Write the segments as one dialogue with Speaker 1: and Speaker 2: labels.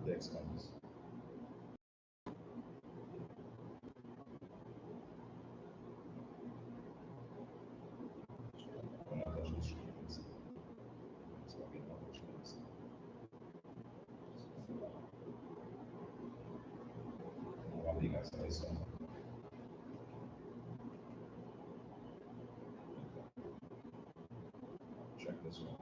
Speaker 1: the expense. Check this one.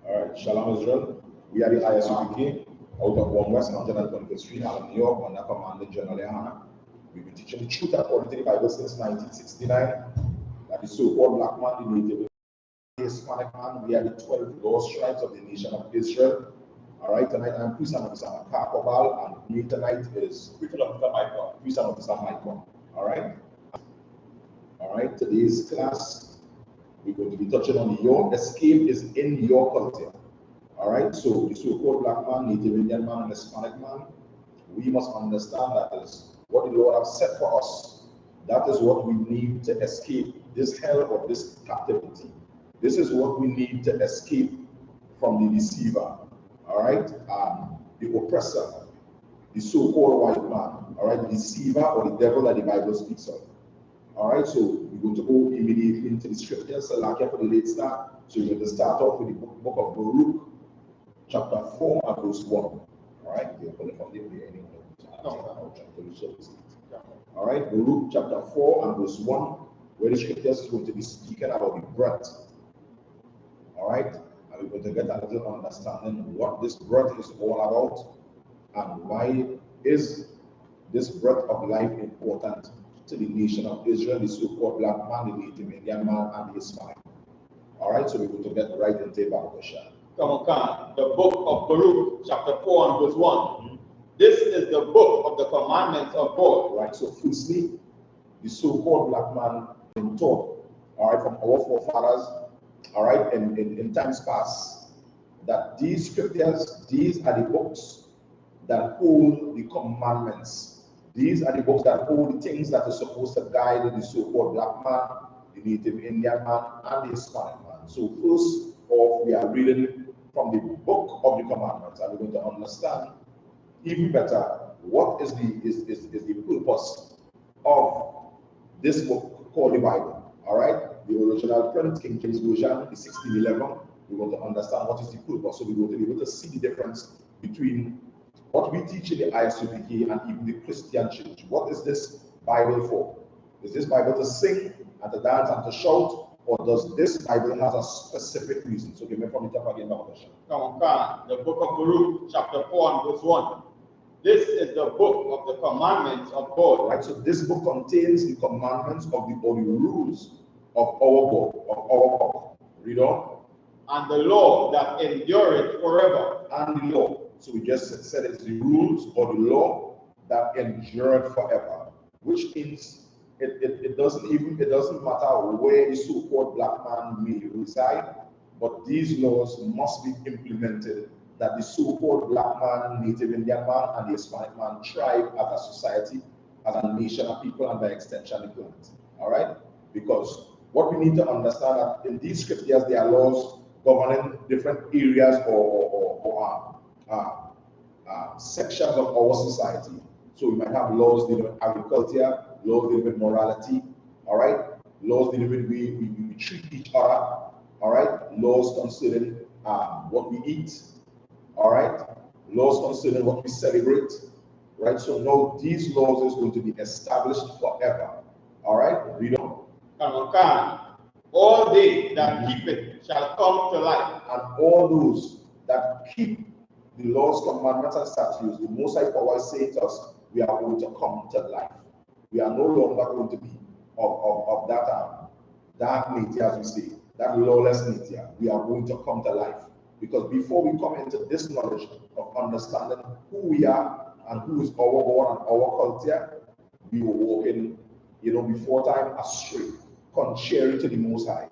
Speaker 1: Alright, Shalom Israel. We are the I.S.U.P.K out of 1 West Mountain and 25th Street, Harlem, New York, under Commander GEN.YAHANNA. We've been teaching the truth according to the Bible since 1969. That the so-called black man, the native, the Hispanic man, we are the 12 lost tribes of the nation of Israel. Alright, tonight I'm Priest and Officer Michael, and me tonight is Priest and Officer Michael. Alright, today's class, we're going to be touching on your escape is in your culture. All right, so the so-called black man, Native Indian man, and Hispanic man, we must understand that is what the Lord has set for us. That is what we need to escape this hell or this captivity. This is what we need to escape from the deceiver, all right, the oppressor, the so-called white man, all right, the deceiver or the devil that the Bible speaks of. All right, so we're going to go immediately into the scriptures. So like for the late start, so we're going to start off with the book of Baruch, chapter 4 and verse 1. All right, you're going to from there anyway. All right, Baruch chapter 4 and verse 1, where the scriptures is going to be speaking about the breath. All right, and we're going to get a little understanding what this breath is all about and why is this breath of life important to the nation of Israel, the so-called black man, the Native Indian man, and the Hispanic. All right, so we're going to get right into the Bible.
Speaker 2: Come on, the book of Baruch, chapter 4 and verse 1. This is the book of the commandments of God.
Speaker 1: Right, so firstly, the so-called black man been taught, all right, from our forefathers, all right, in times past, that these scriptures, these are the books that hold the commandments. These are the books that hold the things that are supposed to guide the so-called black man, the Native Indian man, and the Hispanic man. So first off, we are reading from the book of the commandments, and we're going to understand even better what is the purpose of this book called the Bible. All right, the original print, King James Version, is 1611. We want to understand what is the purpose, so we're going to be able to see the difference between what we teach in the I.S.U.P.K and even the Christian church. What is this Bible for? Is this Bible to sing and to dance and to shout, or does this Bible has a specific reason? So give me from the top again,
Speaker 2: Come on, the book of Baruch, chapter 4 and verse 1. This is the book of the commandments of God.
Speaker 1: Right, so this book contains the commandments of the rules of our God, of our God. Read on.
Speaker 2: And the law that endureth forever.
Speaker 1: And the law. So we just said it's the rules or the law that endureth forever, which means it doesn't matter where the so-called black man may reside, but these laws must be implemented that the so-called black man, Native Indian man, and the Hispanic man thrive as a society, as a nation of people, and by extension the planet. All right? Because what we need to understand that in these scriptures there are laws governing different areas or sections of our society. So we might have laws dealing with agriculture, laws dealing with morality, all right, laws dealing with we treat each other, all right, laws concerning what we eat, all right, laws concerning what we celebrate, right? So now these laws is going to be established forever, all right, read on.
Speaker 2: All they that keep it shall come to life.
Speaker 1: And all those that keep the laws, commandments, and statutes, the Most High Power is saying to us, we are going to come to life. We are no longer going to be of that dark nature, as we say, that lawless nature. We are going to come to life. Because before we come into this knowledge of understanding who we are and who is our God and our culture, we were walking, before time astray, contrary to the Most High.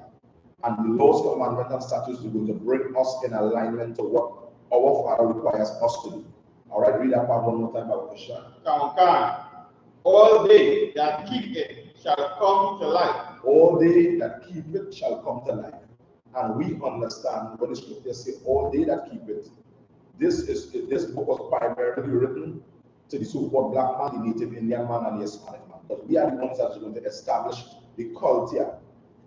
Speaker 1: And the laws, commandments, and statutes are going to bring us in alignment to what our Father requires us to do. All right, read that part one more time, Bible Christian.
Speaker 2: All they that keep it shall come to life.
Speaker 1: All they that keep it shall come to life. And we understand when the scriptures say, all they that keep it. This book was primarily written to the so-called black man, the native Indian man, and the Hispanic man. But we are the ones that are going to establish the culture,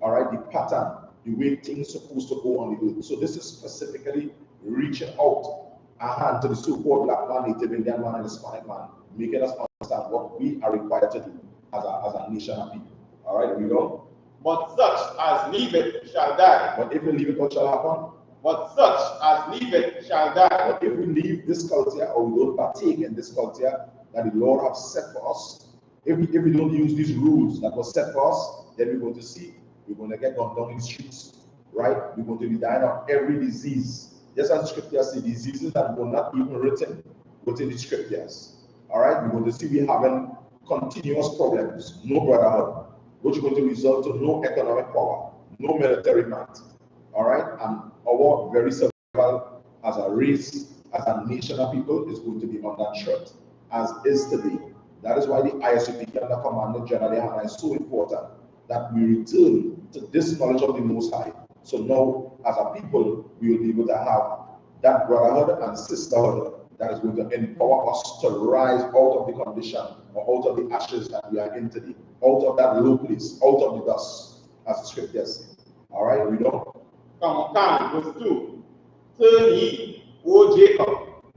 Speaker 1: all right, the pattern, the way things are supposed to go on the earth. So this is specifically reaching out a hand to the so-called black man, native Indian man, and Hispanic man, making us understand what we are required to do as a nation of people. All right, we go.
Speaker 2: But such as leave it shall die.
Speaker 1: But if we leave it, what shall happen?
Speaker 2: But such as leave it shall die.
Speaker 1: But if we leave this culture, or we don't partake in this culture that the Lord has set for us, if we don't use these rules that were set for us, then we're going to see, we're going to get gone down in the streets, right? We're going to be dying of every disease. Just as the scriptures say, diseases that were not even written within the scriptures. All right, we're going to see we having continuous problems, no brotherhood, which is going to result to no economic power, no military might. All right, and our very survival as a race, as a nation of people, is going to be under threat, as is today. That is why the I.S.U.P.K and the commandment GEN.YAHANNA is so important, that we return to this knowledge of the Most High. So now, as a people, we will be able to have that brotherhood and sisterhood that is going to empower us to rise out of the condition or out of the ashes that we are in today, out of that low place, out of the dust, as the scriptures say. All right, we don't.
Speaker 2: Verse 2. Turn ye, O Jacob.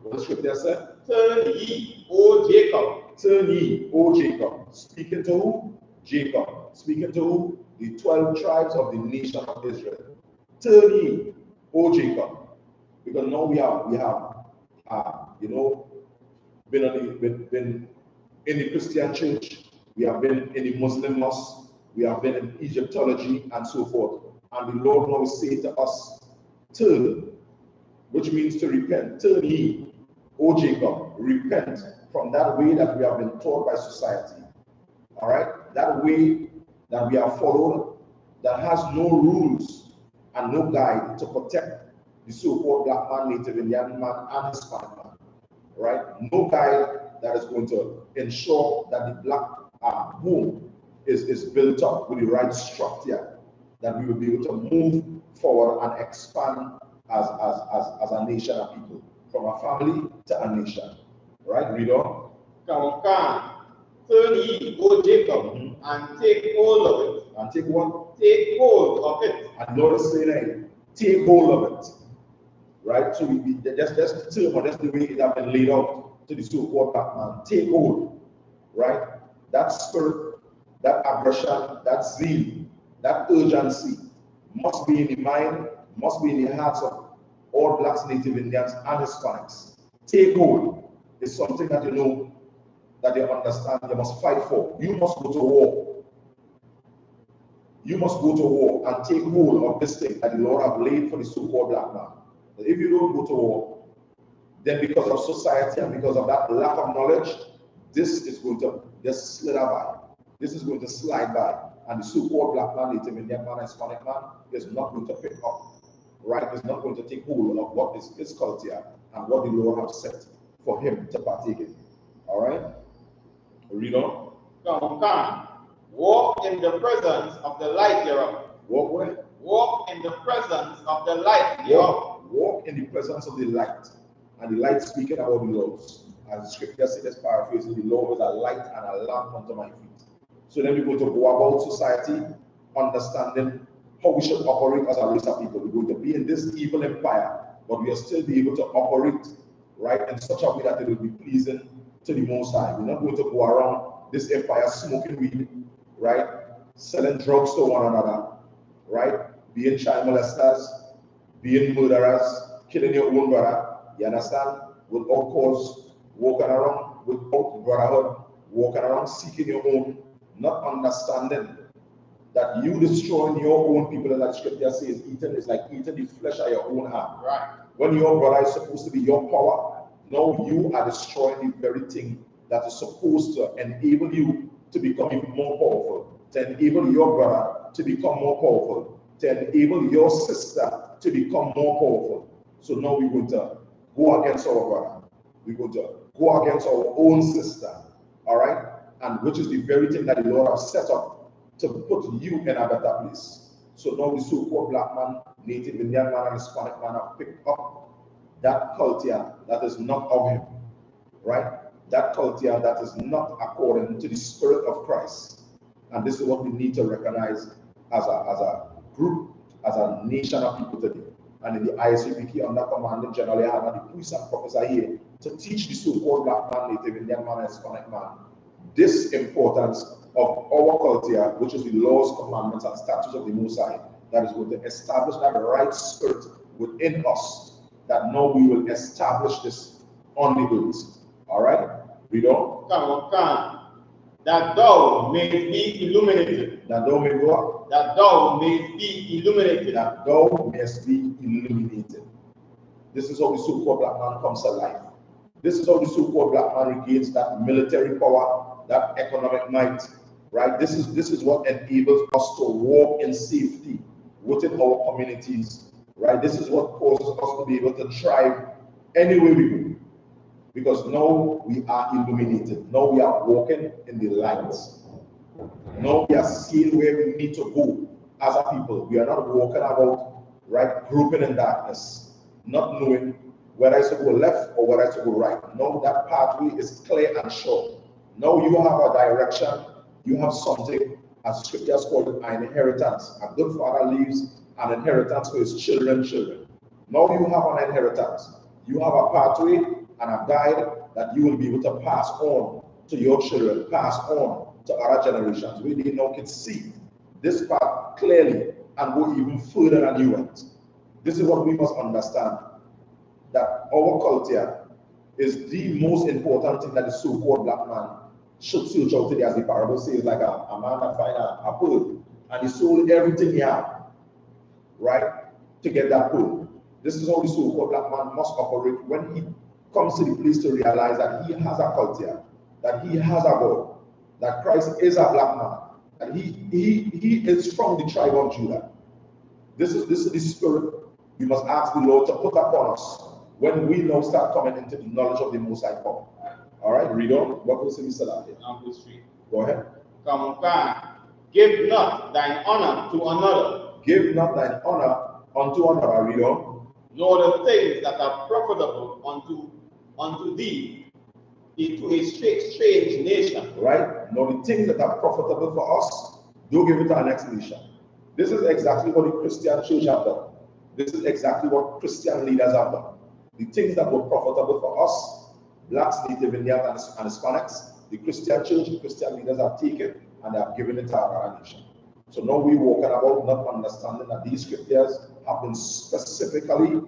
Speaker 1: What the scripture said?
Speaker 2: Turn ye, O Jacob.
Speaker 1: Turn ye, O Jacob. Speaking to who? Jacob. Speaking to who? The 12 tribes of the nation of Israel. Turn ye, O Jacob. Because now we have been in the Christian church, we have been in the Muslim mosque, we have been in Egyptology and so forth. And the Lord now is saying to us, turn, which means to repent. Turn ye, O Jacob, repent from that way that we have been taught by society. All right? That way that we have followed, that has no rules and no guide to protect the so-called black man, native Indian man, and Hispanic man. Right? No guide that is going to ensure that the black home is built up with the right structure, that we will be able to move forward and expand as a nation of people, from a family to a nation. Right? Read on.
Speaker 2: Turn ye, O Jacob, and take hold of it.
Speaker 1: And take what?
Speaker 2: Take hold of it.
Speaker 1: And Lord is saying, take hold of it. Right? So that's the way it has been laid out to the so-called black man. Take hold. Right? That spirit, that aggression, that zeal, that urgency must be in the mind, must be in the hearts of all blacks, native Indians, and Hispanics. Take hold is something that you know, that you understand, you must fight for. You must go to war. You must go to war and take hold of this thing that the Lord have laid for the so-called black man. But if you don't go to war, then because of society and because of that lack of knowledge, this is going to just slither by. This is going to slide by. And the so-called black man, native Indian man, Hispanic man is not going to pick up. Right? Is not going to take hold of what is his culture and what the Lord has set for him to partake in. All right? Read on.
Speaker 2: Come. Walk in the presence of the light thereof.
Speaker 1: Walk where?
Speaker 2: Walk in the presence of the light thereof.
Speaker 1: Walk in the presence of the light. And the light speaking about the laws. As the scripture says, paraphrasing, the law is a light and a lamp unto my feet. So then we're going to go about society, understanding how we should operate as a race of people. We're going to be in this evil empire, but we will still be able to operate, right, in such a way that it will be pleasing to the Most High. We're not going to go around this empire smoking weed, right, selling drugs to one another, right, being child molesters, being murderers, killing your own brother, you understand, without cause, walking around without brotherhood, walking around seeking your own, not understanding that you destroying your own people, like scripture says, eating is like eating the flesh of your own hand. Right. When your brother is supposed to be your power, now you are destroying the very thing that is supposed to enable you to become even more powerful, to enable your brother to become more powerful, to enable your sister to become more powerful. So now we're going to go against our brother. We're going to go against our own sister, all right? And which is the very thing that the Lord has set up to put you in a better place. So now the so-called black man, Native Indian man, and Hispanic man have picked up that culture that is not of him, right? That culture that is not according to the Spirit of Christ. And this is what we need to recognize as a group, as a nation of people today. And in the I.S.U.P.K under command General YAHANNA, the priests and prophets are here to teach the so-called black man, Native Indian man, and Hispanic man this importance of our culture, which is the laws, commandments, and statutes of the Most High, that is going to establish that right spirit within us, that now we will establish this on the earth. All right? Read on.
Speaker 2: Come. That thou mayest be illuminated.
Speaker 1: That thou may go.
Speaker 2: That thou mayest be illuminated.
Speaker 1: That thou mayest be illuminated. This is how the so-called black man comes to life. This is how the so-called black man regains that military power, that economic might, right? This is what enables us to walk in safety within our communities, right? This is what causes us to be able to thrive anywhere we go. Because now we are illuminated. Now we are walking in the light. Now we are seeing where we need to go as a people. We are not walking about, right, groping in darkness, not knowing whether it's to go left or whether it's to go right. Now that pathway is clear and sure. Now you have a direction, you have something, as scriptures call it, an inheritance. A good father leaves an inheritance for his children's children. Now you have an inheritance. You have a pathway and a guide that you will be able to pass on to your children, pass on to other generations, where they now can see this path clearly and go even further than you went. This is what we must understand, that our culture is the most important thing that the so-called black man should search out today, as the parable says, like a man that find a pearl and he sold everything he had, right, to get that pearl. This is how the so-called black man must operate when he comes to the place to realize that he has a culture, that he has a God, that Christ is a black man, and he is from the tribe of Judah. This is the spirit we must ask the Lord to put upon us when we now start coming into the knowledge of the Most High God. All right, read on. What will Mr. Salati?
Speaker 2: Number 3.
Speaker 1: Go ahead.
Speaker 2: Come. Give not thine honor to another.
Speaker 1: Give not thine honor unto another. Read on.
Speaker 2: Nor the things that are profitable unto thee into a strange nation.
Speaker 1: Right? Nor the things that are profitable for us, do give it to our next nation. This is exactly what the Christian church have done. This is exactly what Christian leaders have done. The things that were profitable for us, blacks, Native Indians, and Hispanics, the Christian church, the Christian leaders have taken and they have given it to our nation. So now we're walking about not understanding that these scriptures have been specifically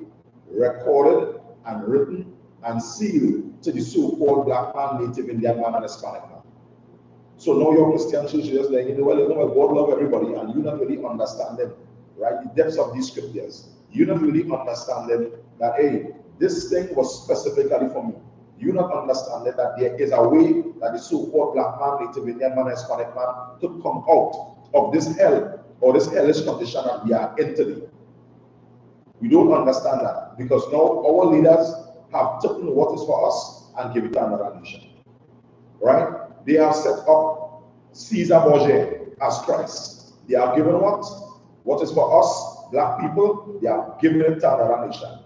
Speaker 1: recorded and written and sealed to the so-called black man, Native Indian man, and Hispanic man. So now your Christian church is just like, well, God love everybody, and you're not really understanding, right, the depths of these scriptures. You're not really understanding that, hey, this thing was specifically for me. You're not understanding that there is a way that the so-called black man, Native Indian man, Hispanic man could come out of this hell or this hellish condition that we are in today. We don't understand that because now our leaders have taken what is for us and give it to another nation. Right? They have set up Caesar Borgia as Christ. They have given what? What is for us, black people, they have given it to another nation.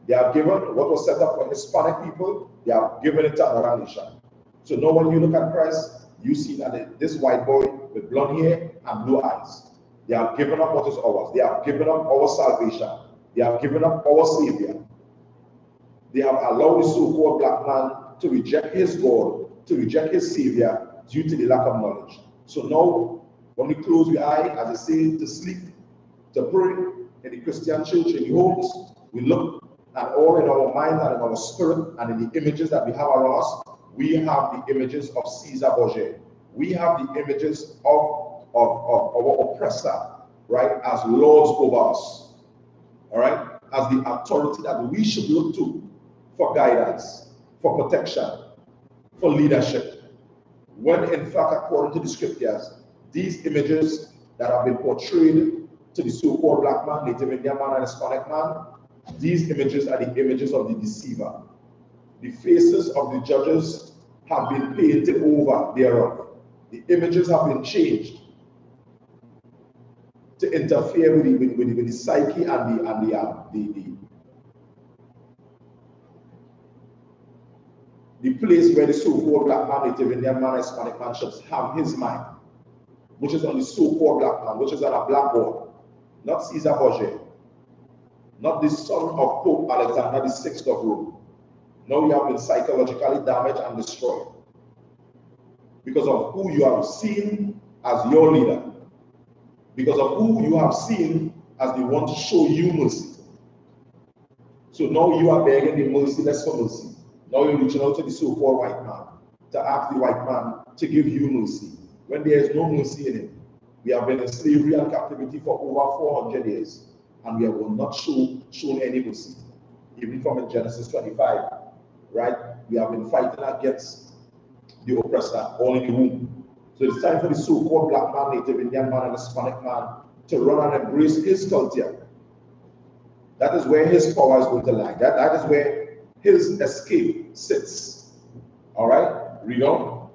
Speaker 1: They have given what was set up for Hispanic people, they have given it to another nation. So now when you look at Christ, you see that this white boy with blonde hair and blue eyes. They have given up what is ours. They have given up our salvation. They have given up our Savior. They have allowed the so-called black man to reject his God, to reject his Savior due to the lack of knowledge. So now, when we close the eye, as I say, to sleep, to pray in the Christian church, in the homes, we look at all in our mind and in our spirit and in the images that we have around us. We have the images of Caesar Borgia. We have the images of our oppressor, right, as lords over us, all right, as the authority that we should look to for guidance, for protection, for leadership. When in fact, according to the scriptures, these images that have been portrayed to the so-called black man, Native Indian man, and Hispanic man, these images are the images of the deceiver. The faces of the judges have been painted over thereof. The images have been changed to interfere with the psyche and the place where the so-called black man, Native Indian man, Hispanic man should have his mind, which is on the so-called black man, which is on a blackboard, not Caesar Borgia, not the son of Pope Alexander VI of Rome. Now you have been psychologically damaged and destroyed because of who you have seen as your leader, because of who you have seen as the one to show you mercy. So now you are begging the merciless for mercy. Now you're reaching out to the so-called white man to ask the white man to give you mercy, when there is no mercy in him. We have been in slavery and captivity for over 400 years, and we have not shown any mercy. Even from Genesis 25, right? We have been fighting against the oppressor all in the womb. So it's time for the so-called black man, Native Indian man, and Hispanic man to run and embrace his culture. That is where his power is going to lie. That is where his escape sits. All right? Read on.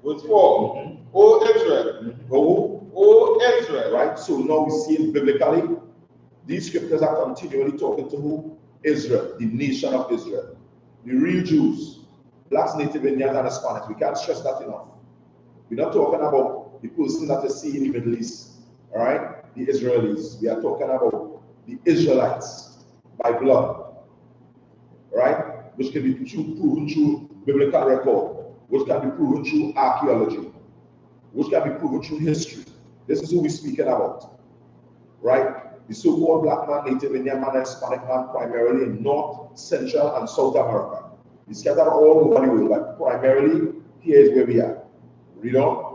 Speaker 2: Verse 4. O Israel. O Israel.
Speaker 1: Right? So now we see it biblically. These scriptures are continually talking to who? Israel, the nation of Israel. The real Jews, blacks, Native Indians, and Hispanics. We can't stress that enough. We're not talking about the person that you see in the Middle East, all right? The Israelis. We are talking about the Israelites by blood, right? Which can be proven through biblical record, which can be proven through archaeology, which can be proven through history. This is who we're speaking about, right? The so-called black man, Native Indian man, and Hispanic man, primarily in North, Central, and South America. We scattered all over the world, but primarily here is where we are. Read on.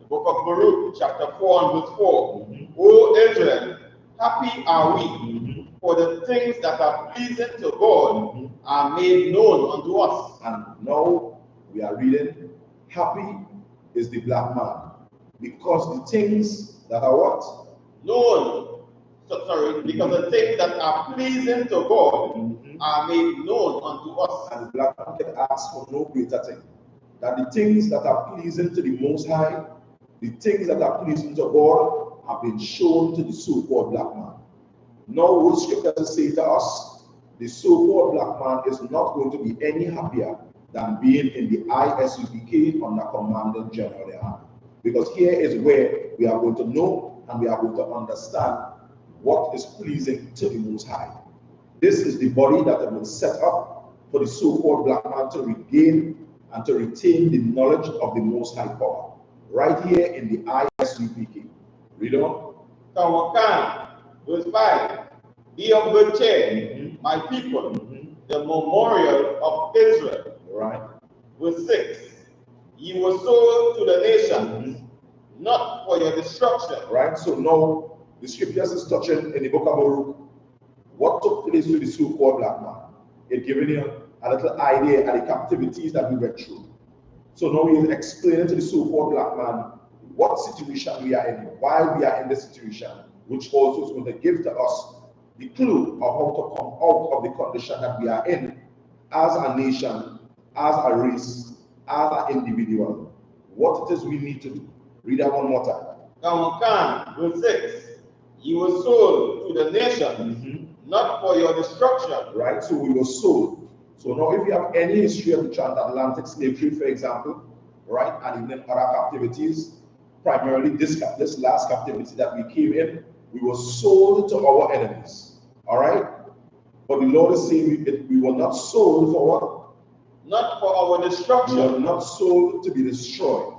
Speaker 2: The book of Baruch, chapter 4 and verse 4. O Israel, happy are we, for the things that are pleasing to God are made known unto us.
Speaker 1: And now we are reading, happy is the black man, because the things that are what?
Speaker 2: Known. Because the things that are pleasing to God are made known unto us.
Speaker 1: And the black man can ask for no greater thing. That the things that are pleasing to the Most High, the things that are pleasing to God, have been shown to the so-called black man. Now what scriptures say to us, the so-called black man is not going to be any happier than being in the I.S.U.P.K under Commandant Gen.YAHANNA. Because here is where we are going to know and we are going to understand what is pleasing to the Most High. This is the body that has been set up for the so-called black man to regain and to retain the knowledge of the Most High power. Right here in the I.S.U.P.K. Read on.
Speaker 2: Verse 5. Be of good cheer, my people, the memorial of Israel.
Speaker 1: Right.
Speaker 2: Verse 6. Ye were sold to the nations, not for your destruction.
Speaker 1: Right. So now the scriptures is touching in the book of Baruch what took place to the so-called black man. It giving you a little idea of the captivities that we went through. So now he is explaining to the so-called black man what situation we are in, why we are in this situation, which also is going to give to us the clue of how to come out of the condition that we are in as a nation, as a race, as an individual. What it is we need to do. Read that one more time.
Speaker 2: Verse 6. You were sold to the nations, not for your destruction.
Speaker 1: Right, so we were sold. So now if you have any history of the transatlantic slave trade, for example, right? And even in other captivities, primarily this last captivity that we came in, we were sold to our enemies, all right? But the Lord is saying we were not sold for what?
Speaker 2: Not for our destruction.
Speaker 1: We were not sold to be destroyed.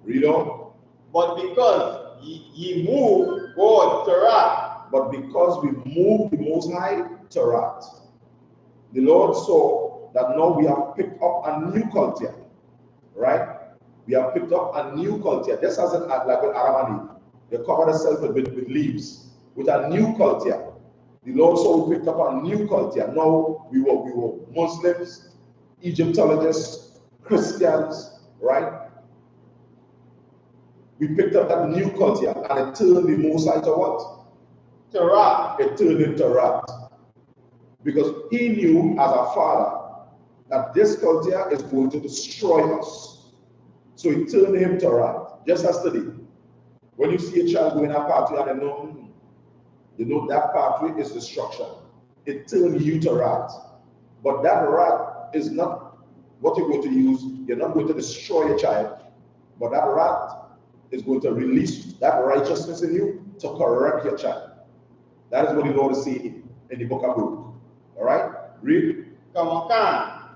Speaker 1: Read on.
Speaker 2: But because ye moved God to wrath.
Speaker 1: But because we moved the Most High to wrath. The Lord saw that now we have picked up a new culture, right? We have picked up a new culture. Just as in like with Adam and Eve, they covered themselves with leaves, with a new culture. The Lord saw we picked up a new culture. Now we were Muslims, Egyptologists, Christians, right? We picked up that new culture and it turned the Most High to what?
Speaker 2: To wrath.
Speaker 1: It turned into wrath. Because he knew as a father that this culture is going to destroy us. So it turned him to wrath. Just as today. When you see a child going a pathway and you know that pathway is destruction. It turned you to wrath. But that wrath is not what you're going to use. You're not going to destroy a child. But that wrath is going to release that righteousness in you to correct your child. That is what the Lord is saying in the book of Baruch. All right? Read.
Speaker 2: Come on.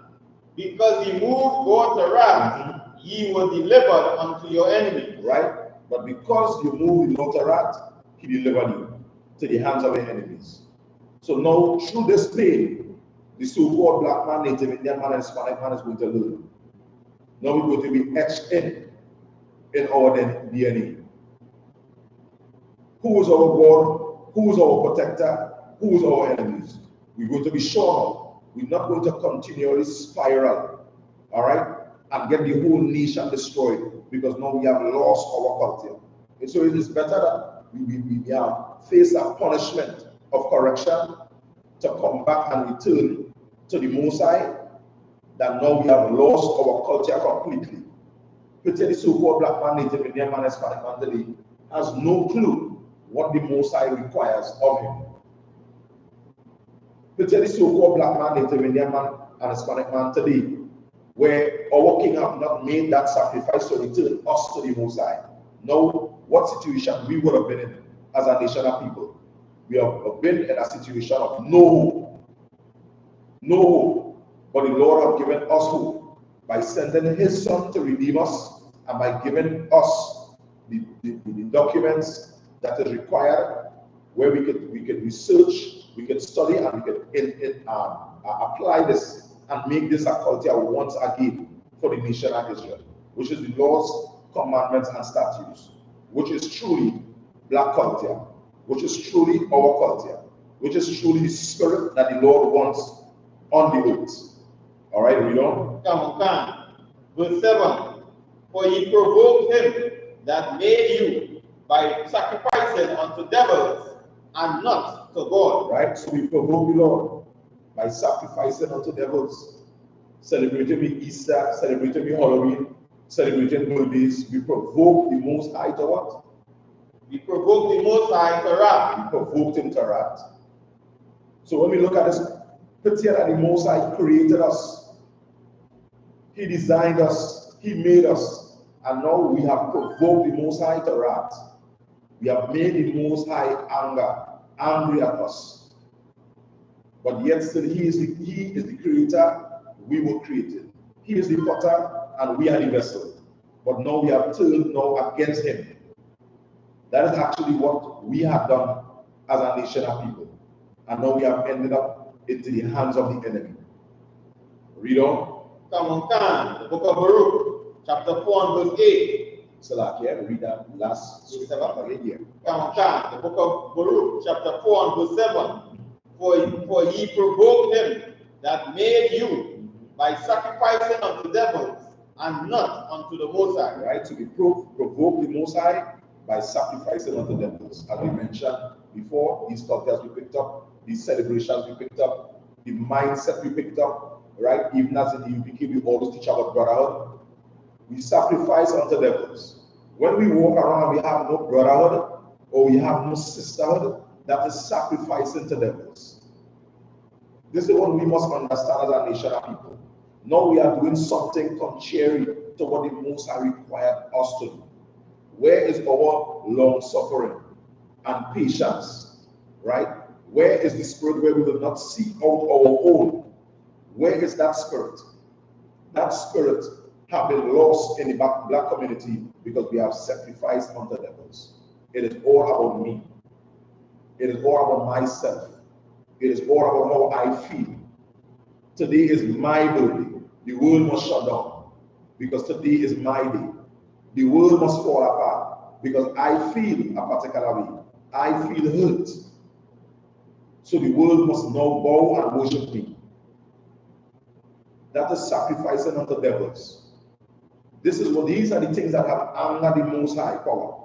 Speaker 2: Because ye moved God to wrath, ye were delivered unto your enemy.
Speaker 1: Right? But because you moved the Lord to wrath, he delivered you to the hands of your enemies. So now, through this pain, the so-called black man, Native Indian man, and Hispanic man is going to learn. Now we're going to be etched in our DNA. Who is our God? Who is our protector? Who is our enemies? We're going to be sure now. We're not going to continually spiral, all right, and get the whole nation destroyed because now we have lost our culture. And so it is better that we face a punishment of correction to come back and return to the Most High than now we have lost our culture completely. The so-called black man, Native Indian man, Hispanic man today has no clue what the Most High requires of him. The so-called black man, Native Indian man, and Hispanic man today, where our king have not made that sacrifice to return us to the Most High. Now, what situation we would have been in as a nation of people? We have been in a situation of no hope. No hope. But the Lord have given us hope by sending his son to redeem us and by giving us the documents that is required where we could research, we could study, and we could apply this and make this a culture once again for the nation of Israel, which is the laws, commandments, and statutes, which is truly black culture, which is truly our culture, which is truly the spirit that the Lord wants on the earth. All right, read on.
Speaker 2: Come on. Verse 7. For ye provoked him that made you by sacrificing unto devils and not to God.
Speaker 1: Right? So we provoke the Lord by sacrificing unto devils, celebrating the Easter, celebrating the Halloween, celebrating birthdays. We provoke the Most High to what?
Speaker 2: We provoke the Most High to wrath.
Speaker 1: We provoked him to wrath. So when we look at this picture that the Most High created us, he designed us, he made us, and now we have provoked the Most High to wrath. We have made the Most High angry at us. But yet still he is the creator, we were created. He is the potter and we are the vessel. But now we have turned now against him. That is actually what we have done as a nation of people. And now we have ended up into the hands of the enemy. Read on.
Speaker 2: Come on, the book of Baruch, chapter 4 and verse 8.
Speaker 1: Salakia, read that last scripture again here.
Speaker 2: Come on, the book of Baruch, chapter 4 and verse 7. For ye provoked him that made you by sacrificing unto devils and not unto the Most High.
Speaker 1: Right, so we provoke the Most High by sacrificing unto devils. As we mentioned before, these cultures we picked up, these celebrations we picked up, the mindset we picked up, right? Even as in the I.S.U.P.K, we always teach about brotherhood. We sacrifice unto devils. When we walk around, we have no brotherhood or we have no sisterhood, that is sacrificing to devils. This is what we must understand as a nation of people. Now we are doing something contrary to what the Most High required us to do? Where is our long suffering and patience? Right? Where is the spirit where we will not seek out our own? Where is that spirit? That spirit have been lost in the black community because we have sacrificed unto devils. It is all about me. It is all about myself. It is all about how I feel. Today is my birthday. The world must shut down because today is my day. The world must fall apart because I feel a particular way. I feel hurt. So the world must now bow and worship me. That is sacrificing unto devils. These are the things that have angered the Most High power.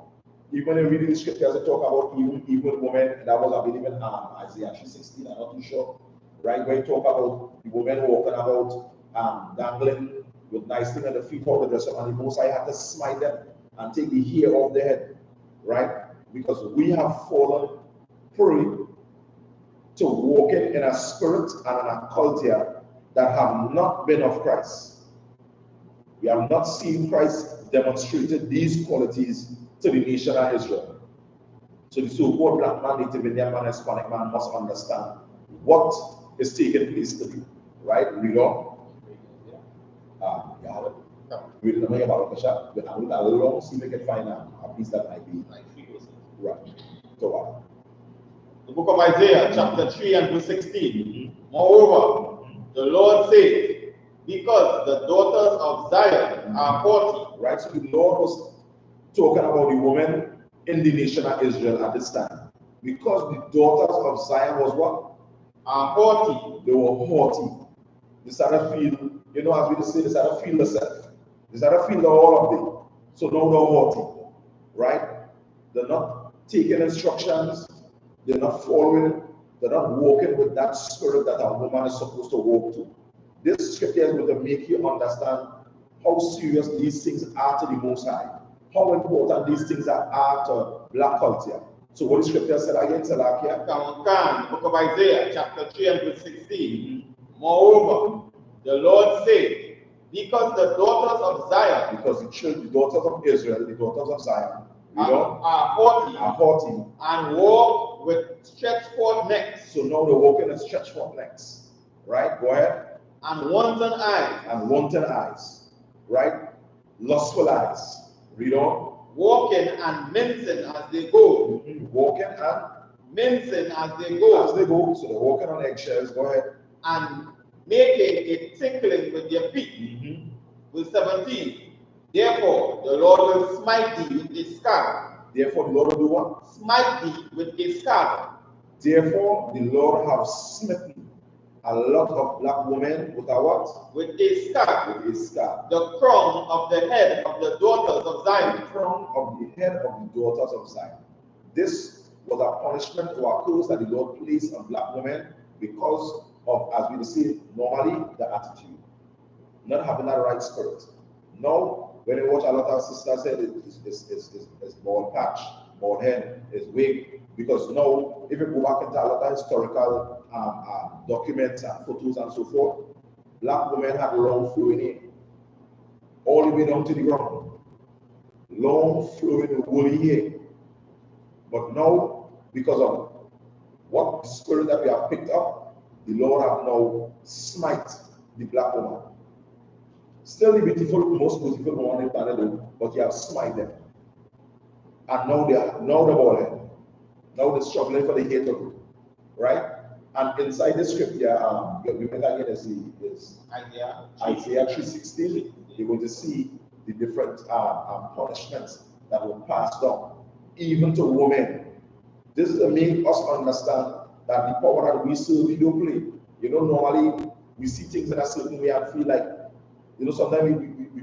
Speaker 1: Even in reading the scriptures, they talk about evil woman. That was, I believe, in Isaiah 3:16. I'm not too sure. Right? Where you talk about the woman walking about dangling with nice things at the feet of the dress up, and the Most High had to smite them and take the hair off their head. Right? Because we have fallen prey to walking in a spirit and in a culture that have not been of Christ. We have not seen Christ demonstrated these qualities to the nation of Israel. So the so-called black man, Native Indian man, Hispanic man must understand what is taking place today. Right? Read on. Read the name about the shop. I will see if we can find a piece that might be right. So
Speaker 2: the book of Isaiah, chapter 3 and verse 16. Moreover, the Lord said, because the daughters of Zion are haughty.
Speaker 1: Right, so the Lord was talking about the women in the nation of Israel at this time. Because the daughters of Zion was what?
Speaker 2: Are haughty.
Speaker 1: They were haughty. They started feel, you know, as we say, they started feel themselves. They started feel all of them. So now they're haughty. Right? They're not taking instructions. They're not following. They're not walking with that spirit that a woman is supposed to walk to. This scripture is going to make you understand how serious these things are to the Most High. How important these things are to black culture. So what the scripture said again, Salakia?
Speaker 2: Book of Isaiah, chapter 3 and verse 16. Moreover, the Lord said, because the daughters of Zion,
Speaker 1: because the daughters of Israel, the daughters of Zion,
Speaker 2: are haughty, and walk with stretched forth necks.
Speaker 1: So now they're walking in stretched forth necks. Right? Go ahead.
Speaker 2: And wanton eyes.
Speaker 1: And wanton eyes. Right? Lustful eyes. Read on.
Speaker 2: Walking and mincing as they go.
Speaker 1: Walking and
Speaker 2: mincing as they go.
Speaker 1: As they go. So they're walking on eggshells. Go ahead.
Speaker 2: And making a tinkling with their feet. Verse 17. Therefore, the Lord will smite thee with a scarf.
Speaker 1: Therefore, the Lord will do what?
Speaker 2: Smite thee with a scarf.
Speaker 1: Therefore, the Lord have smitten a lot of black women with a what?
Speaker 2: With a scarf.
Speaker 1: With a scarf.
Speaker 2: The crown of the head of the daughters of Zion.
Speaker 1: The crown of the head of the daughters of Zion. This was a punishment or a curse that the Lord placed on black women because of, as we say, normally the attitude. Not having that right spirit. Now, when you watch a lot of sisters say it's bald patch, bald head, it's wig, because now, if you go back into a lot of historical documents and photos and so forth, black women had long flowing hair, all the way down to the ground. Long flowing woolly hair. But now, because of what the spirit that we have picked up, the Lord have now smite the black woman. Still the most beautiful woman in planet, but you have smite them. And now they're bald head. Now they're struggling for the hair to grow. Right? And inside the scripture, we met again is Isaiah 3:16. You're going to see the different punishments that were passed on, even to women. This is to make us understand that the power that we serve, we don't play. You know, normally we see things in a certain way and feel like, you know, sometimes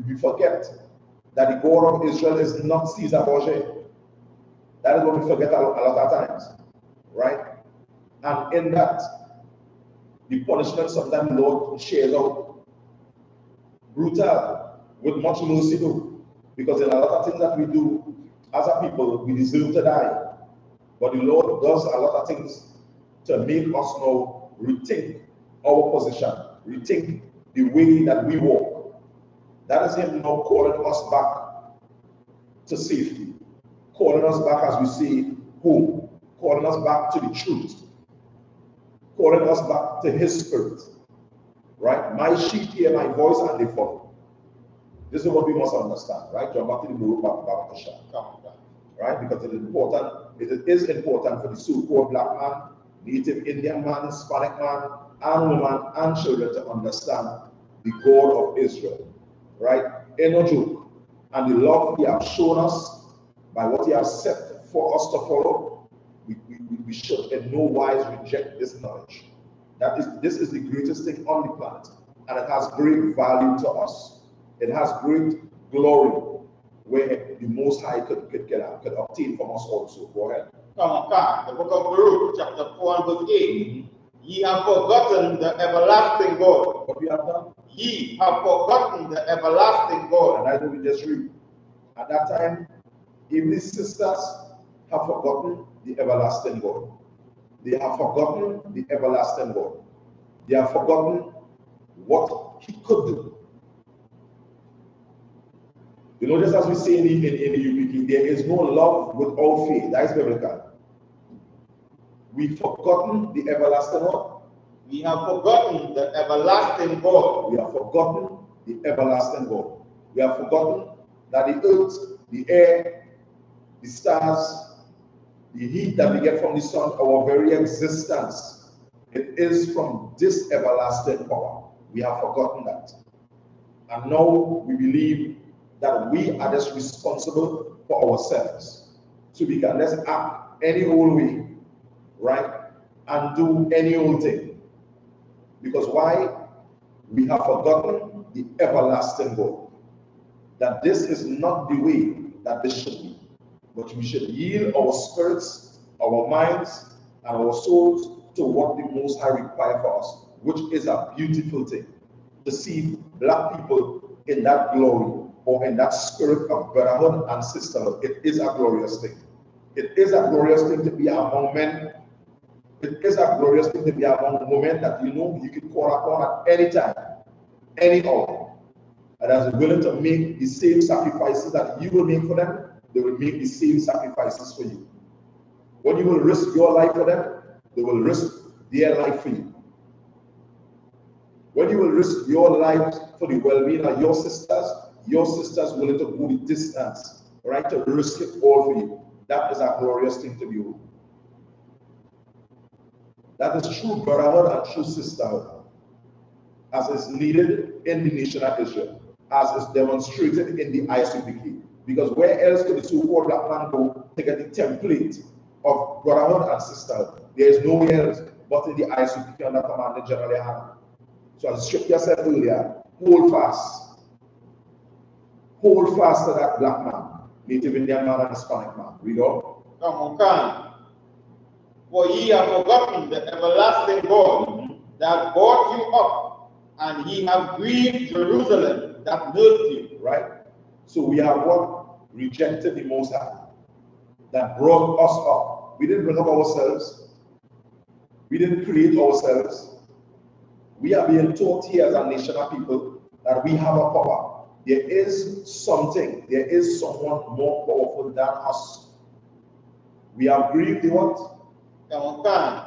Speaker 1: we forget that the God of Israel is not Caesar Borgia. That is what we forget a lot of times. Right? And in that, the punishment sometimes the Lord shares out brutal, with much mercy though. Because in a lot of things that we do as a people, we deserve to die. But the Lord does a lot of things to make us now rethink our position, rethink the way that we walk. That is him now calling us back to safety, calling us back, as we say, home, calling us back to the truth, calling us back to his spirit. Right? My sheep hear my voice and they follow. This is what we must understand, right? Jump back to the book, back to Shah. Right? Because it is important for the so-called black man, native Indian man, Hispanic man, and woman, and children to understand the God of Israel. Right? Ain't no joke. And the love he has shown us by what he has set for us to follow, we should in no wise reject this knowledge. This is the greatest thing on the planet, and it has great value to us. It has great glory where the Most High could obtain from us also. Go ahead.
Speaker 2: Come on, the book of Baruch, chapter 4 and verse 8. Ye have forgotten the everlasting God.
Speaker 1: What we have done?
Speaker 2: Ye have forgotten the everlasting God.
Speaker 1: And I know we just read. At that time, even the sisters have forgotten the everlasting God. They have forgotten the everlasting God. They have forgotten what he could do. You know, just as we say in the I.S.U.P.K, there is no love without faith. That is biblical. We've forgotten the everlasting God.
Speaker 2: We have forgotten the everlasting God.
Speaker 1: We have forgotten the everlasting God. We have forgotten that the earth, the air, the stars, the heat that we get from the sun, our very existence, it is from this everlasting power. We have forgotten that. And now we believe that we are just responsible for ourselves. So we can just act any old way, right? And do any old thing. Because why? We have forgotten the everlasting God. That this is not the way that this should be. But we should yield our spirits, our minds, and our souls to what the Most High requires for us, which is a beautiful thing. To see black people in that glory or in that spirit of brotherhood and sisterhood, it is a glorious thing. It is a glorious thing to be among men. It is a glorious thing to be among women that you know you can call upon at any time, any hour, and as willing to make the same sacrifices that you will make for them, they will make the same sacrifices for you. When you will risk your life for them, they will risk their life for you. When you will risk your life for the well-being of your sisters willing to go the distance, right, to risk it all for you. That is a glorious thing to be. That is true brotherhood and true sisterhood, as is needed in the nation of Israel, as is demonstrated in the I.S.U.P.K. Because where else could the so-called black man go to get the template of brotherhood and sisterhood? There is nowhere else but in the I.S.U.P.K under command of GEN.YAHANNA. So as Scripture said earlier, hold fast. Hold fast to that black man, native Indian man and Hispanic man. Read on.
Speaker 2: Come on. For ye have forgotten the everlasting God that brought you up, and ye have grieved Jerusalem that nursed you.
Speaker 1: Right? So we have what? Rejected the Most High that brought us up. We didn't bring up ourselves. We didn't create ourselves. We are being taught here as a nation of people that we have a power. There is something, there is someone more powerful than us. We have grieved the what?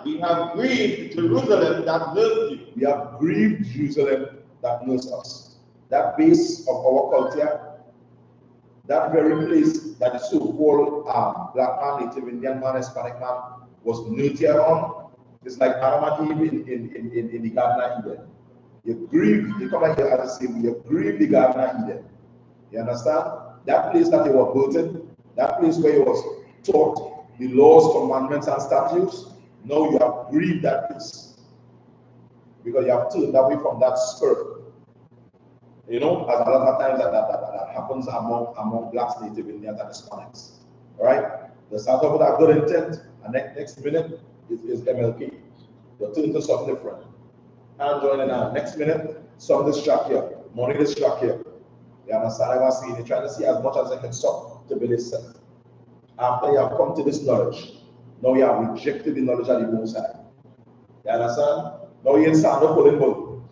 Speaker 2: We have grieved Jerusalem that nursed you.
Speaker 1: We have grieved Jerusalem that nursed us. That base of our culture, that very place that the so-called black man, native Indian man, Hispanic man was nurtured on, it's like Adam and Eve in the Garden of Eden. You grieve, you come out here as a symbol, you grieve the Garden of Eden. You understand? That place that they were built in, that place where you was taught the laws, commandments, and statutes, now you have grieved that place. Because you have turned away from that spirit. You know, as a lot of times that happens among blacks, native Indians, and Hispanics. Alright? They start off with a good intent, and next minute is MLK. You turn to something different. And joining now. Next minute, some distract here, money distract here. You understand what I'm saying? They're trying to see as much as they can stop to build itself. After you have come to this knowledge, now you have rejected the knowledge of the Most High. You understand? Now you're in stand up pulling bull.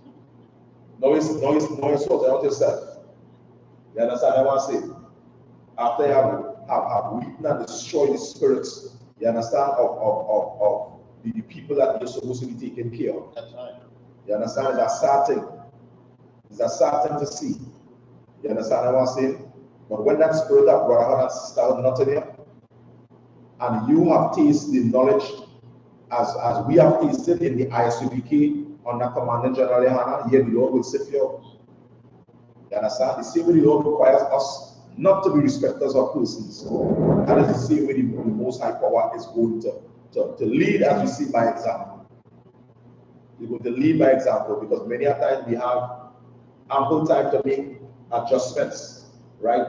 Speaker 1: Now you're sorting out yourself. You understand what I'm saying? After you have weakened and destroyed the spirits, you understand, of the people that you're supposed to be taking care of.
Speaker 2: That's right.
Speaker 1: You understand? It's a sad thing. It's a sad thing to see. You understand what I'm saying? But when that spirit of brotherhood and sisterhood not in you, and you have tasted the knowledge as we have tasted in the I.S.U.P.K under Commandant General Yohanna, here the Lord will sit here. You understand? The same way the Lord requires us not to be respecters of persons. That is the same way the Most High Power is going to lead, as we see, by example. He's going to lead by example, because many a times we have ample time to make adjustments, right?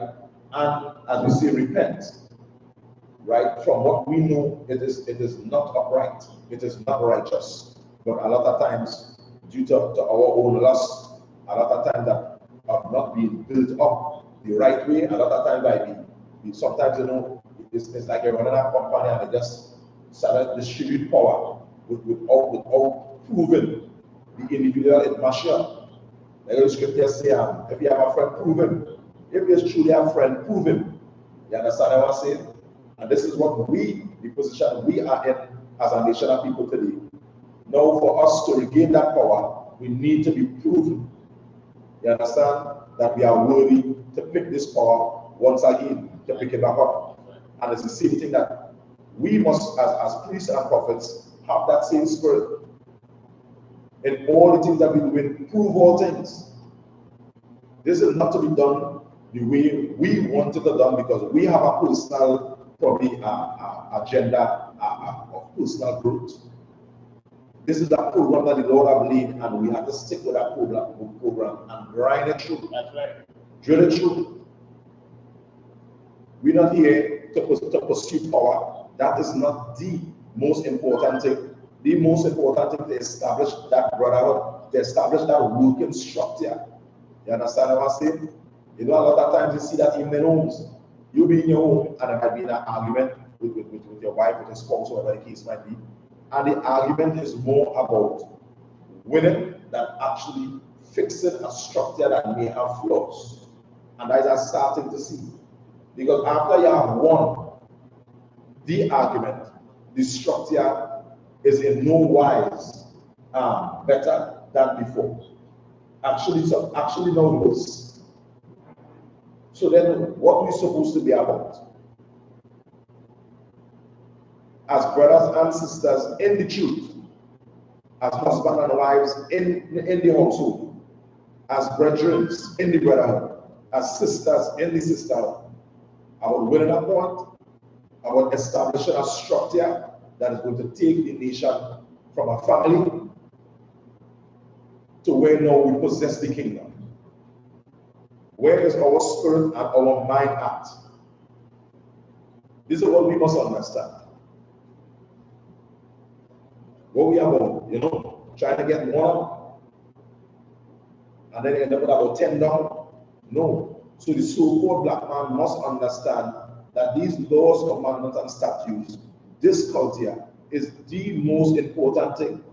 Speaker 1: And as we say, repent, right? From what we know, it is not upright, it is not righteous. But a lot of times, due to our own lust, a lot of times that have not been built up the right way, a lot of times by sometimes, you know, it's like you're running a company and they just start to distribute power without proving the individual in measure. Like the scripture say, if you have a friend, prove him. If it's truly a friend, prove him. You understand what I'm saying? And this is what the position we are in as a nation of people today. Now, for us to regain that power, we need to be proven. You understand? That we are worthy to pick this power once again, to pick it back up. And it's the same thing that we must, as priests and prophets, have that same spirit. In all the things that we do, prove all things. This is not to be done the way we want it to be done, because we have a personal, probably, agenda of personal growth. This is the program that the Lord has laid, and we have to stick with that program and grind it through.
Speaker 2: That's right.
Speaker 1: Drill it through. We're not here to pursue power. That is not the most important thing. The most important thing to establish that brotherhood, to establish that working structure. You understand what I'm saying? You know, a lot of times you see that even in homes. You be in your home and there might be an argument with your wife, with your spouse, whatever the case might be. And the argument is more about winning than actually fixing a structure that may have flaws. And that is starting to see. Because after you have won the argument, the structure is in no wise better than before. Actually now worse. So then what are we supposed to be about? As brothers and sisters in the truth, as husbands and wives in the household, as brethren in the brotherhood, as sisters in the sisterhood, about winning a point, about establishing a structure that is going to take the nation from a family to where now we possess the kingdom. Where is our spirit and our mind at? This is what we must understand. What we are about, you know, trying to get one and then end up with about 10 down. No. So the so-called black man must understand that these laws, commandments, and statutes, this culture is the most important thing.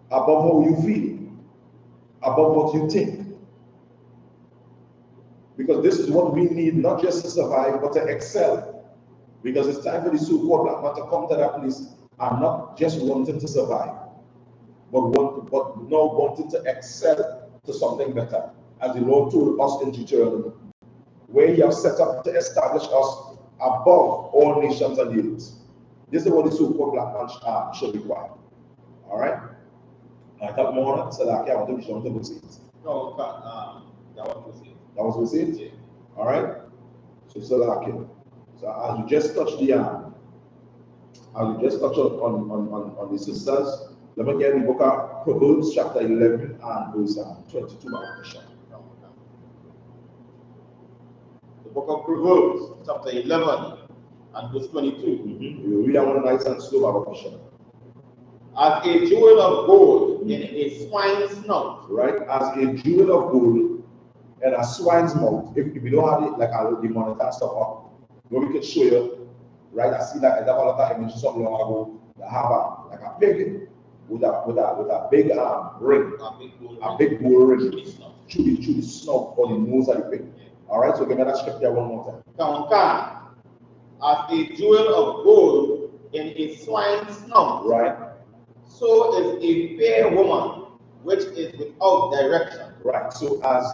Speaker 1: Above how you feel, above what you think. Because this is what we need, not just to survive, but to excel. Because it's time for the so-called black man to come to that place and not just wanting to survive, but now wanting to excel to something better. As the Lord told us in Deuteronomy, where He has set up to establish us above all nations and the earth. This is what the so-called black man should require. All right? I thought more on it, so I want to be sure to say it.
Speaker 2: No, that was it.
Speaker 1: That was what it?
Speaker 2: Yeah.
Speaker 1: All right? So as you just touched on the sisters, let me get the book of Proverbs chapter 11 and verse 22.
Speaker 2: The book of Proverbs chapter 11 and verse 22.
Speaker 1: You read one nice and slow, Baba Christian.
Speaker 2: As a jewel of gold in a swine's mouth.
Speaker 1: Right? As a jewel of gold in a swine's mouth. If you don't have it, like I will monitor stuff up. What we could show you, right? I see that I have a lot of images some long ago that have like a pig with a big ring, a big gold ring, through the snout or the nose of the pig. All right, so give me that scripture one more time.
Speaker 2: Kankan, as a jewel of gold in a swine's snout,
Speaker 1: Right.
Speaker 2: so is a fair woman which is without direction.
Speaker 1: Right. So as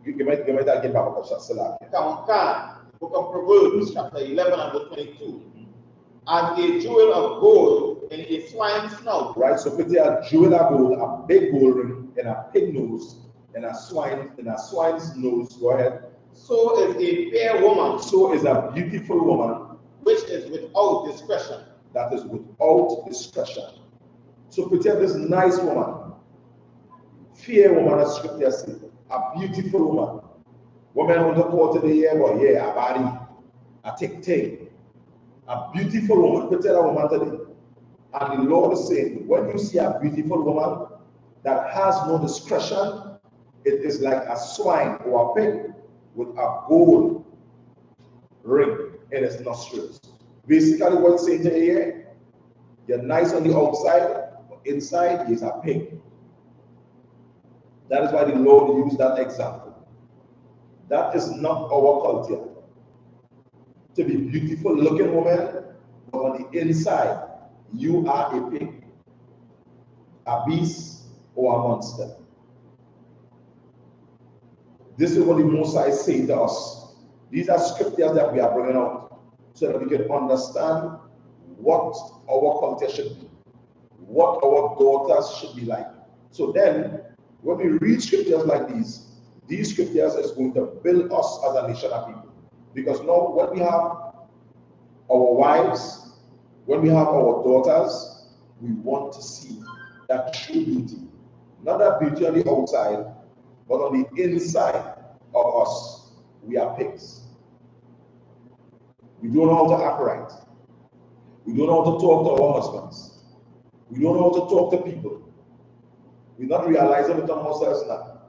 Speaker 1: give me that again, Baba Kasha.
Speaker 2: Kankan, book of Proverbs, chapter 11 and verse 22. As a jewel of gold in a swine's snout.
Speaker 1: Right. So put a jewel of gold, a big gold ring, and a pig nose, and a swine's nose. Go ahead.
Speaker 2: So is a fair woman.
Speaker 1: So is a beautiful woman,
Speaker 2: which is without discretion.
Speaker 1: That is without discretion. So put here this nice woman, fair woman, as scripture says, a beautiful woman. Woman on the court of the year, but yeah, a body, a tick, a beautiful woman. Put here a woman today. And the Lord is saying, when you see a beautiful woman that has no discretion, it is like a swine or a pig with a gold ring in its nostrils. Basically, what it's saying to you here, you're nice on the outside, but inside is a pig. That is why the Lord used that example. That is not our culture. To be beautiful looking woman, but on the inside, you are a pig, a beast, or a monster. This is what the Most High is saying to us. These are scriptures that we are bringing out so that we can understand what our culture should be, what our daughters should be like. So then, when we read scriptures like these scriptures is going to build us as a nation of people. Because now, when we have our wives, when we have our daughters, we want to see that true beauty. Not that beauty on the outside, but on the inside of us, we are pigs. We don't know how to act right. We don't know how to talk to our husbands. We don't know how to talk to people. We're not realizing it on ourselves now.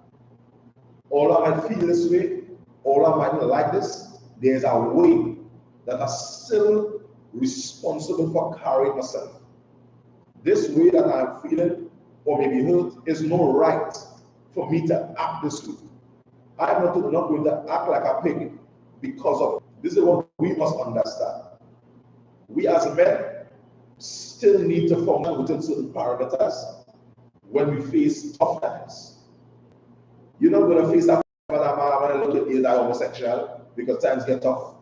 Speaker 1: All I might feel this way, all I might not like this, there's a way that I'm still responsible for carrying myself. This way that I'm feeling or maybe hurt is no right for me to act this way. I'm not going to act like a pig because of it. This is what we must understand. We as men still need to function within certain parameters when we face tough times. You're not going to face that when I look at you, I'm homosexual, because times get tough.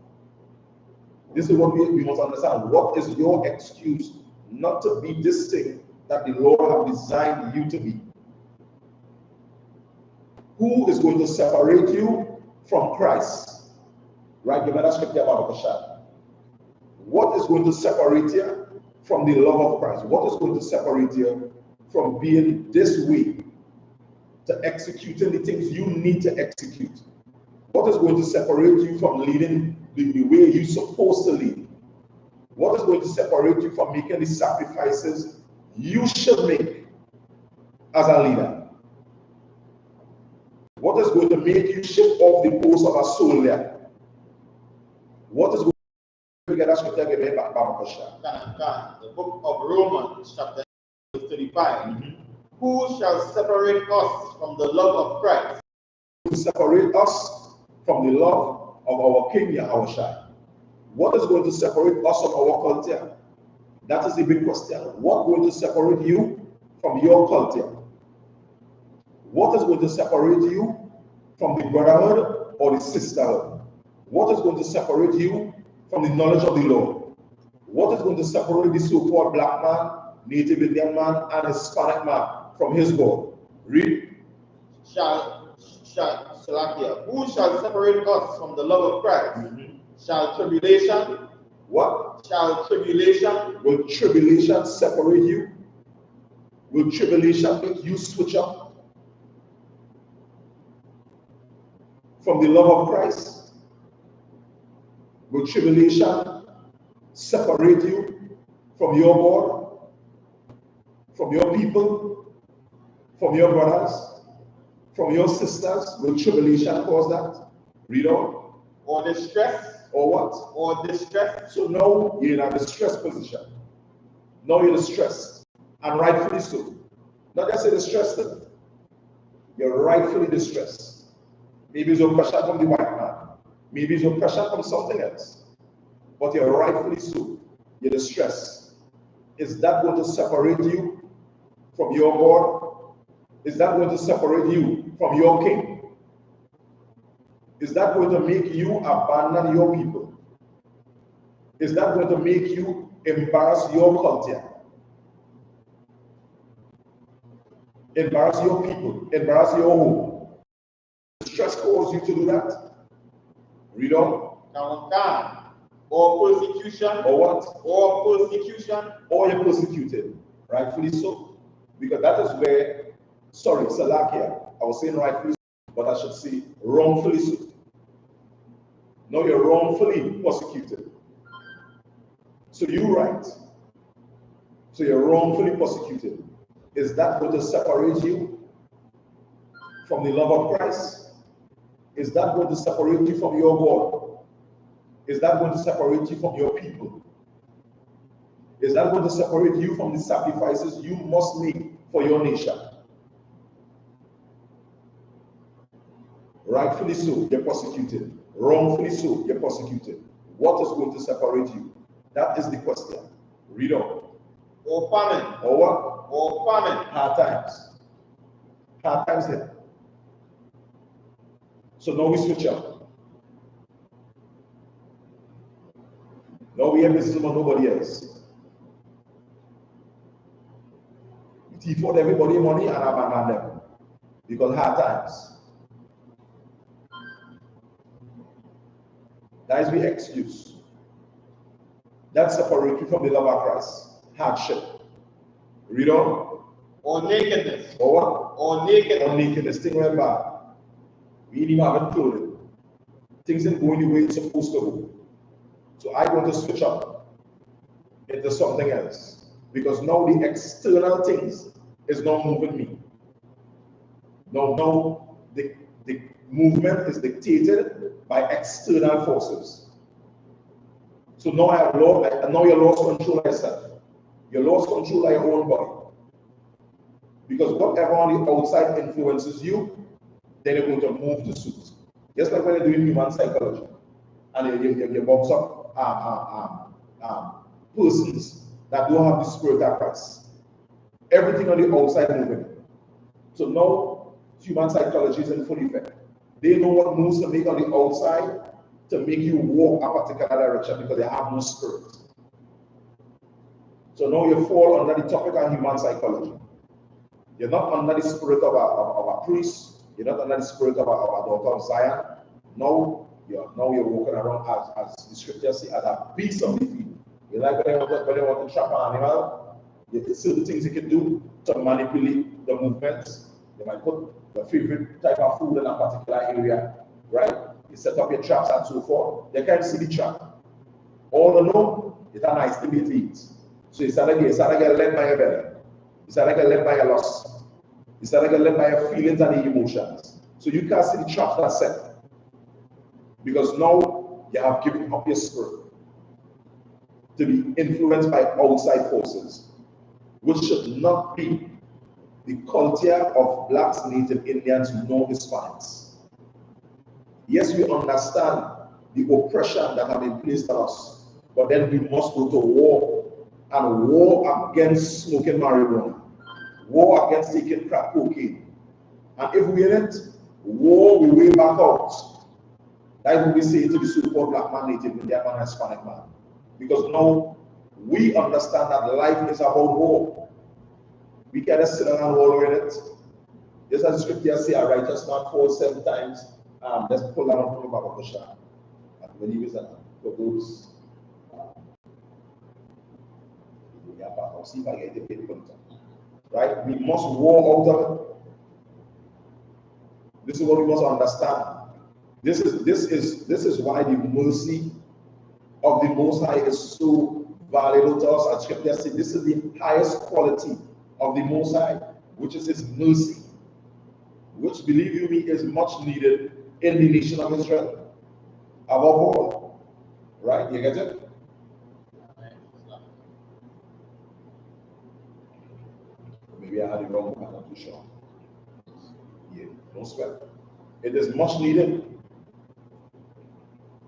Speaker 1: This is what we must understand. What is your excuse not to be this thing that the Lord has designed you to be? Who is going to separate you from Christ? Right? Give me that scripture about the shadow. What is going to separate you from the love of Christ? What is going to separate you from being this way, to executing the things you need to execute? What is going to separate you from leading the way you're supposed to lead? What is going to separate you from making the sacrifices you should make as a leader? What is going to make you shift off the post of a soldier? What is going to get us to take it back?
Speaker 2: The book of Romans, chapter 35. Who shall separate us from the love of Christ?
Speaker 1: To separate us from the love of our King Yahushua. What is going to separate us from our culture? That is the big question. What is going to separate you from your culture? What is going to separate you from the brotherhood or the sisterhood? What is going to separate you from the knowledge of the Lord? What is going to separate the so-called black man, Native Indian man, and Hispanic man from his God? Read.
Speaker 2: Who shall separate us from the love of Christ? Shall tribulation?
Speaker 1: What?
Speaker 2: Shall tribulation?
Speaker 1: Will tribulation separate you? Will tribulation make you switch up from the love of Christ? Will tribulation separate you from your God, from your people, from your brothers, from your sisters? Will tribulation cause that? Read on.
Speaker 2: Or distress?
Speaker 1: Or what?
Speaker 2: Or distress.
Speaker 1: So now you're in a distressed position. Now you're distressed, and rightfully so. Not just a distressed. You're rightfully distressed. Maybe it's oppression from the white man. Maybe it's oppression from something else. But you're rightfully so. You're distressed. Is that going to separate you from your God? Is that going to separate you from your king? Is that going to make you abandon your people? Is that going to make you embarrass your culture? Embarrass your people? Embarrass your home? Stress cause you to do that? Read on.
Speaker 2: Or persecution.
Speaker 1: Or what?
Speaker 2: Or persecution.
Speaker 1: Or you're persecuted. Rightfully so. Because that is where, sorry, Salakia, I was saying rightfully so, but I should say wrongfully so. No, you're wrongfully persecuted. So you're right. So you're wrongfully persecuted. Is that going to separate you from the love of Christ? Is that going to separate you from your God? Is that going to separate you from your people? Is that going to separate you from the sacrifices you must make for your nation? Rightfully so, you're persecuted. Wrongfully so, you're persecuted. What is going to separate you? That is the question. Read on.
Speaker 2: Or famine.
Speaker 1: Or what?
Speaker 2: Or famine.
Speaker 1: Hard times. Hard times there. So now we switch up. Now we have business on nobody else. We thief out everybody money and abandon them. Because hard times. That is the excuse. That separates you from the love of Christ. Hardship. Read on.
Speaker 2: Or nakedness.
Speaker 1: Or what?
Speaker 2: Or nakedness.
Speaker 1: Or nakedness. Thing went bad. We didn't even have it clothing. Things didn't go in the way it's supposed to go. So I want to switch up into something else. Because now the external things is not moving me. Now the movement is dictated by external forces. So now now you're lost control of yourself. You're lost control of your own body. Because whatever on the outside influences you, then you're going to move to suit. Just like when you're doing human psychology. And you box up persons that don't have the spirit of Christ. Everything on the outside moving. So now human psychology is in full effect. They know what moves to make on the outside to make you walk a particular direction because they have no spirit. So now you fall under the topic of human psychology. You're not under the spirit of a priest. You're not under the spirit of a daughter of Zion. Now you're walking around as the scripture says, as a beast of the field. You like when they want to trap an animal, there's certain things you can do to manipulate the movements. You might put the favorite type of food in a particular area, right? You set up your traps and so forth. They can't see the trap. All they know, it's a nice thing to eat. So you start to get led by your belly. You start to get led by your lust. You start to get led by your feelings and your emotions. So you can't see the traps that set. Because now you have given up your spirit to be influenced by outside forces, which should not be the culture of blacks, native Indians, nor Hispanics. Yes, we understand the oppression that have been placed on us, but then we must go to war, and war against smoking marijuana, war against taking crack cocaine. And if we in it, war we way back out. That's what we say to the so-called black man, native Indian man, Hispanic man. Because now we understand that life is about war. We cannot sit down and wallow in it. Just as the scripture says, a righteous man falls 7 times. Let's pull that on from the Bible to share. And when he was for those, I'll see if I get the paper. Right? We must war out of it. This is what we must understand. This is why the mercy of the Most High is so valuable to us. As Scripture says, this is the highest quality of the Most High, which is His mercy, which, believe you me, is much needed in the nation of Israel. Above all, right? You get it? Maybe I had it wrong. I'm not too sure. Yeah, no sweat. It is much needed.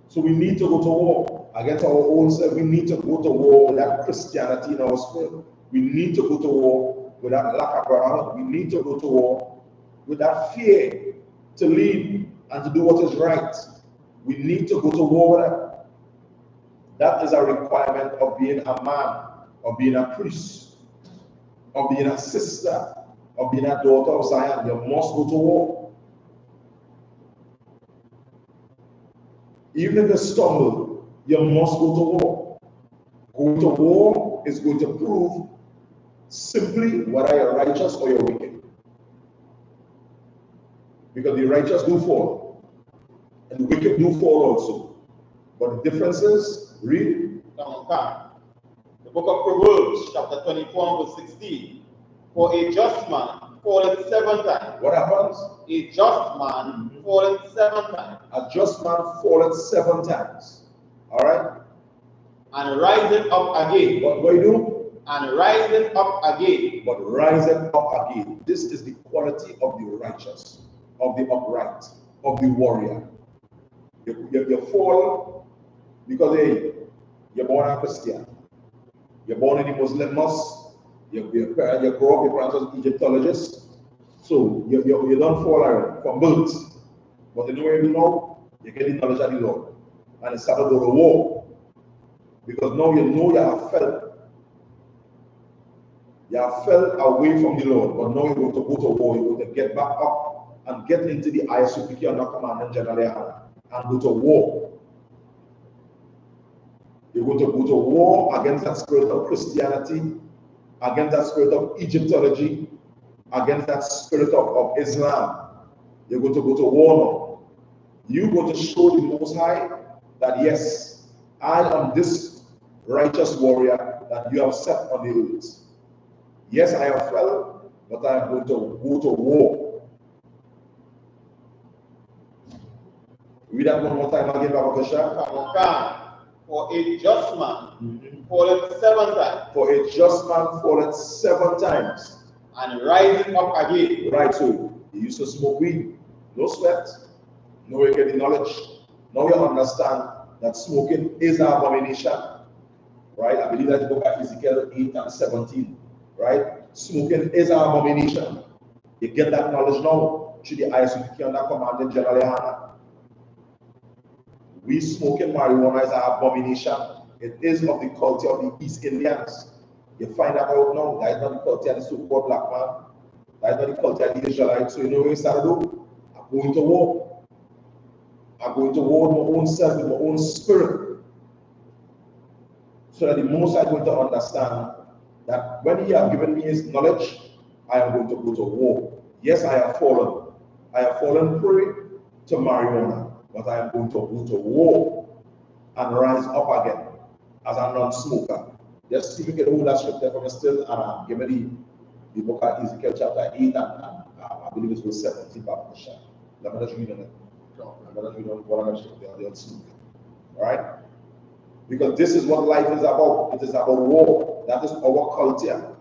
Speaker 1: So we need to go to war against our own self. We need to go to war with that Christianity in our spirit. We need to go to war with that lack of brotherhood. We need to go to war with that fear to lead and to do what is right. We need to go to war with that. That is a requirement of being a man, of being a priest, of being a sister, of being a daughter of Zion. You must go to war. Even if you stumble, you must go to war. Going to war is going to prove simply whether you're righteous or you're wicked. Because the righteous do fall, and the wicked do fall also. But the difference is, read.
Speaker 2: The book of Proverbs, chapter 24, verse 16. For a just man falleth 7 times.
Speaker 1: What happens?
Speaker 2: A just man falleth 7 times.
Speaker 1: A just man falleth 7 times. All right?
Speaker 2: And riseth up again.
Speaker 1: What do you do?
Speaker 2: And riseth up again.
Speaker 1: But riseth up again. This is the quality of the righteous, of the upright, of the warrior. You fall because, hey, you're born a Christian. You're born in the Muslim mosque. You grow up, your parents are Egyptologists. So you don't fall around from birth. But you know where you know? You get the knowledge of the Lord. And it's started to go to war. Because now you know you have fell. You have fell away from the Lord. But now you're going to go to war. You're going to get back up and get into the I.S.U.P.K under command of GEN.YAHANNA and go to war. You're going to go to war against that spirit of Christianity, against that spirit of Egyptology, against that spirit of Islam. You're going to go to war now. You're going to show the Most High that yes, I am this righteous warrior that you have set on the earth. Yes, I have fell, but I am going to go to war. Read that one more time again, Babakasha.
Speaker 2: For a just man falleth 7 times.
Speaker 1: For a just man falleth 7 times.
Speaker 2: And rising up again.
Speaker 1: Right, so he used to smoke weed. No sweat. No way getting knowledge. Now you understand that smoking is an abomination. Right? I believe that the book of Ezekiel 8 and 17. Right? Smoking is an abomination. You get that knowledge now through the I.S.U.P.K under command of GEN.YAHANNA. We smoking marijuana is an abomination. It is of the culture of the East Indians. You find that out now. That is not the culture of the so-called black man. That is not the culture of the Israelite. So you know what we start to do? I'm going to war. I'm going to war with my own self, with my own spirit. So that the Most High is going to understand that when He has given me His knowledge, I am going to go to war. Yes, I have fallen. I have fallen prey to marijuana. But I am going to go to war and rise up again as a non-smoker. Just see if you can hold that scripture from still and give me the book of Ezekiel chapter 8 and I believe it's verse 17. Let me just read on it. Let us read on what I'm scripture on smoking. Alright? Because this is what life is about. It is about war. That is our culture.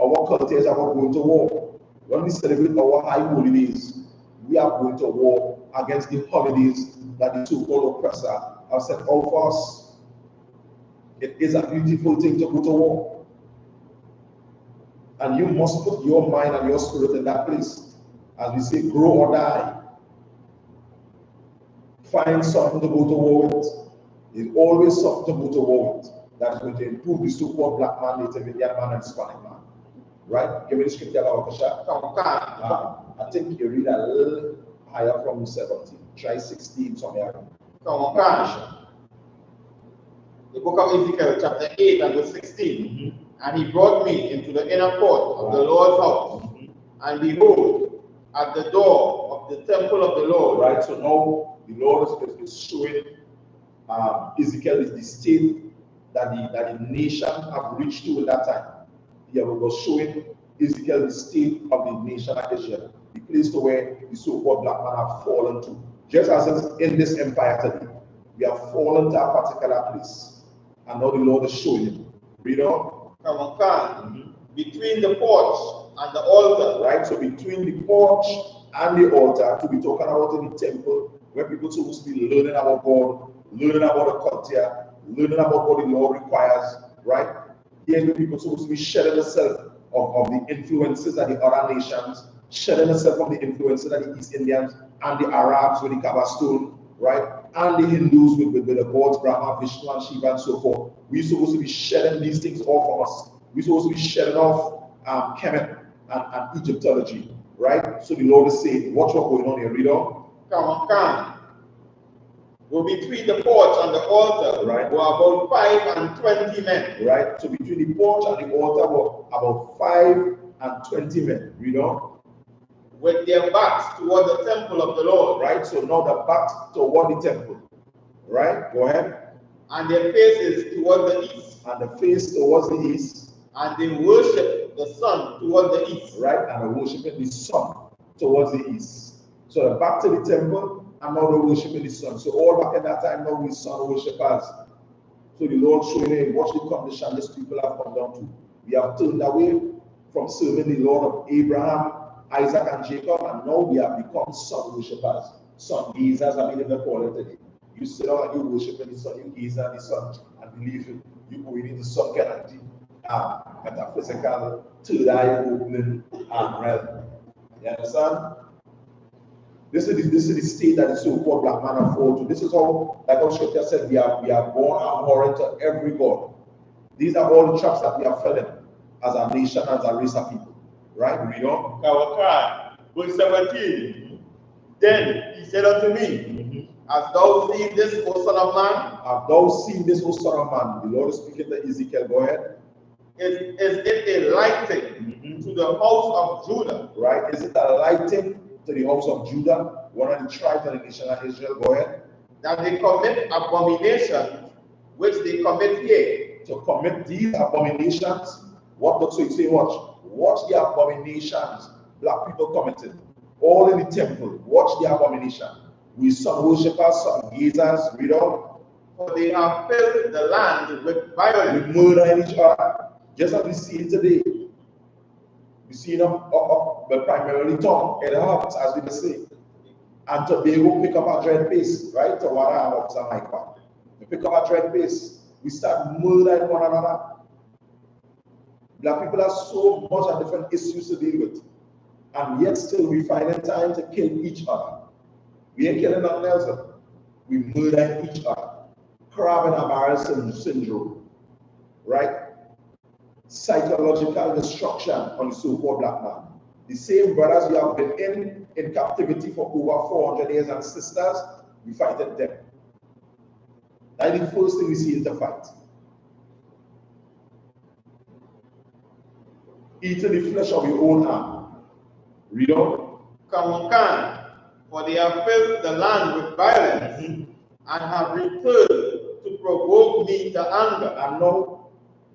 Speaker 1: Our culture is about going to war. When we celebrate our high holidays, we are going to war against the holidays that the so-called oppressor have set out for us. It is a beautiful thing to go to war. And you must put your mind and your spirit in that place. As we say, grow or die. Find something to go to war with. There's always something to go to war with that is going to improve the so-called black man, Native Indian man, and Hispanic man. Right? Give me the scripture about Kasha. I think you read a little higher from 17. Try 16 somewhere.
Speaker 2: The book of Ezekiel, chapter 8 and verse 16. And he brought me into the inner court of the Lord's house. And behold, at the door of the temple of the Lord.
Speaker 1: Right, so now the Lord is showing Ezekiel is the state that the nation have reached to at that time. He was showing Ezekiel the state of the nation of Israel, the place to where the so-called black man have fallen to. Just as it's in this empire today, we have fallen to a particular place. And now the Lord is showing it. Read on.
Speaker 2: between the porch and the altar.
Speaker 1: Right? So between the porch and the altar, to be talking about in the temple, where people supposed to be learning about God, learning about the culture, learning about what the law requires, right? Here's where people supposed to be shedding themselves of the influences of the other nations, shedding themselves from the influences of the East Indians and the Arabs with the Kaaba stone, right? And the Hindus with the gods, Brahma, Vishnu, and Shiva, and so forth. We're supposed to be shedding these things off from us. We're supposed to be shedding off Kemet and Egyptology, right? So the Lord is saying, watch what's going on here. Read on.
Speaker 2: Come. Were between the porch and the altar,
Speaker 1: right,
Speaker 2: were about 5 and 20 men.
Speaker 1: Right. So between the porch and the altar were about 5 and 20 men. Read on.
Speaker 2: With their backs toward the temple of the Lord.
Speaker 1: Right. So now the backs toward the temple. Right. Go ahead.
Speaker 2: And their faces toward the east.
Speaker 1: And the face towards the east.
Speaker 2: And they worship the sun toward the east.
Speaker 1: Right. And they're worshiping the sun towards the east. So they're back to the temple. And now they're worshiping the sun. So all back in that time, now we sun worshippers. So the Lord showing him, watch the condition these people have come down to. We have turned away from serving the Lord of Abraham, Isaac, and Jacob, and now we have become sun worshippers. Sun gazers, I mean, if they call it today. You sit down and you worship in the sun, you gaze at the sun, and believe it. You go in the sun cannot deep, metaphysical, third eye opening, realm. You understand? This is the state that the so-called black man are fall to. This is how, like our scripture said, we are born abhorrent to every God. These are all the traps that we are fallen as a nation, as a race of people. Right? Read on.
Speaker 2: Verse 17. Then he said unto me, Hast thou seen this, O son of man?
Speaker 1: Have thou seen this, O son of man? The Lord is speaking to Ezekiel. Go ahead.
Speaker 2: Is it a lighting to the house of Judah?
Speaker 1: Right? Is it a lighting to the house of Judah, one of the tribes of the nation of Israel? Go ahead.
Speaker 2: That they commit abominations which they commit here.
Speaker 1: To commit these abominations, what does it say? Watch the abominations black people committed. All in the temple. Watch the abomination. We sun worshippers, sun gazers, read on.
Speaker 2: For they have filled the land with violence.
Speaker 1: We murder each other. Just as we see it today. We see them but primarily Tom, it helps, as we say. And Tobago pick up our dread pace, right? To what I have some like that. We pick up our dread pace. We start murdering one another. Black people have so much of different issues to deal with. And yet still we find it time to kill each other. We ain't killing nothing else. We murder each other. Crab in a barrel syndrome. Right? Psychological destruction on the so-called black man. The same brothers we have been in captivity for over 400 years and sisters, we fight at them. That is the first thing we see in the fight. Eating the flesh of your own arm. Read on.
Speaker 2: Come, for they have filled the land with violence and have returned to provoke me to anger.
Speaker 1: And now,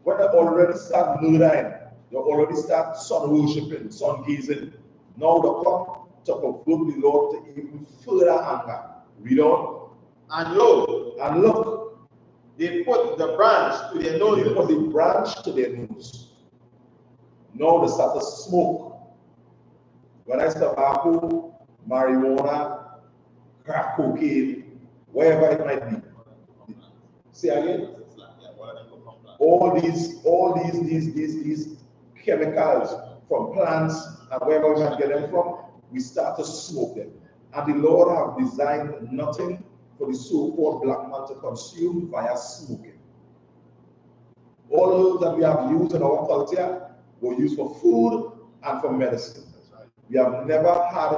Speaker 1: when they already start murdering, they already start sun worshipping, sun gazing. Now they come to provoke the Lord to even further anger. Read on.
Speaker 2: And lo,
Speaker 1: and look,
Speaker 2: they put the branch to their nose.
Speaker 1: They put the branch to their nose. Now they start to smoke. Whether it's tobacco, marijuana, crack cocaine, wherever it might be. Say again. All these chemicals from plants and wherever we can get them from, we start to smoke them. And the Lord have designed nothing for the so-called black man to consume via smoking. All those that we have used in our culture were used for food and for medicine. We have never had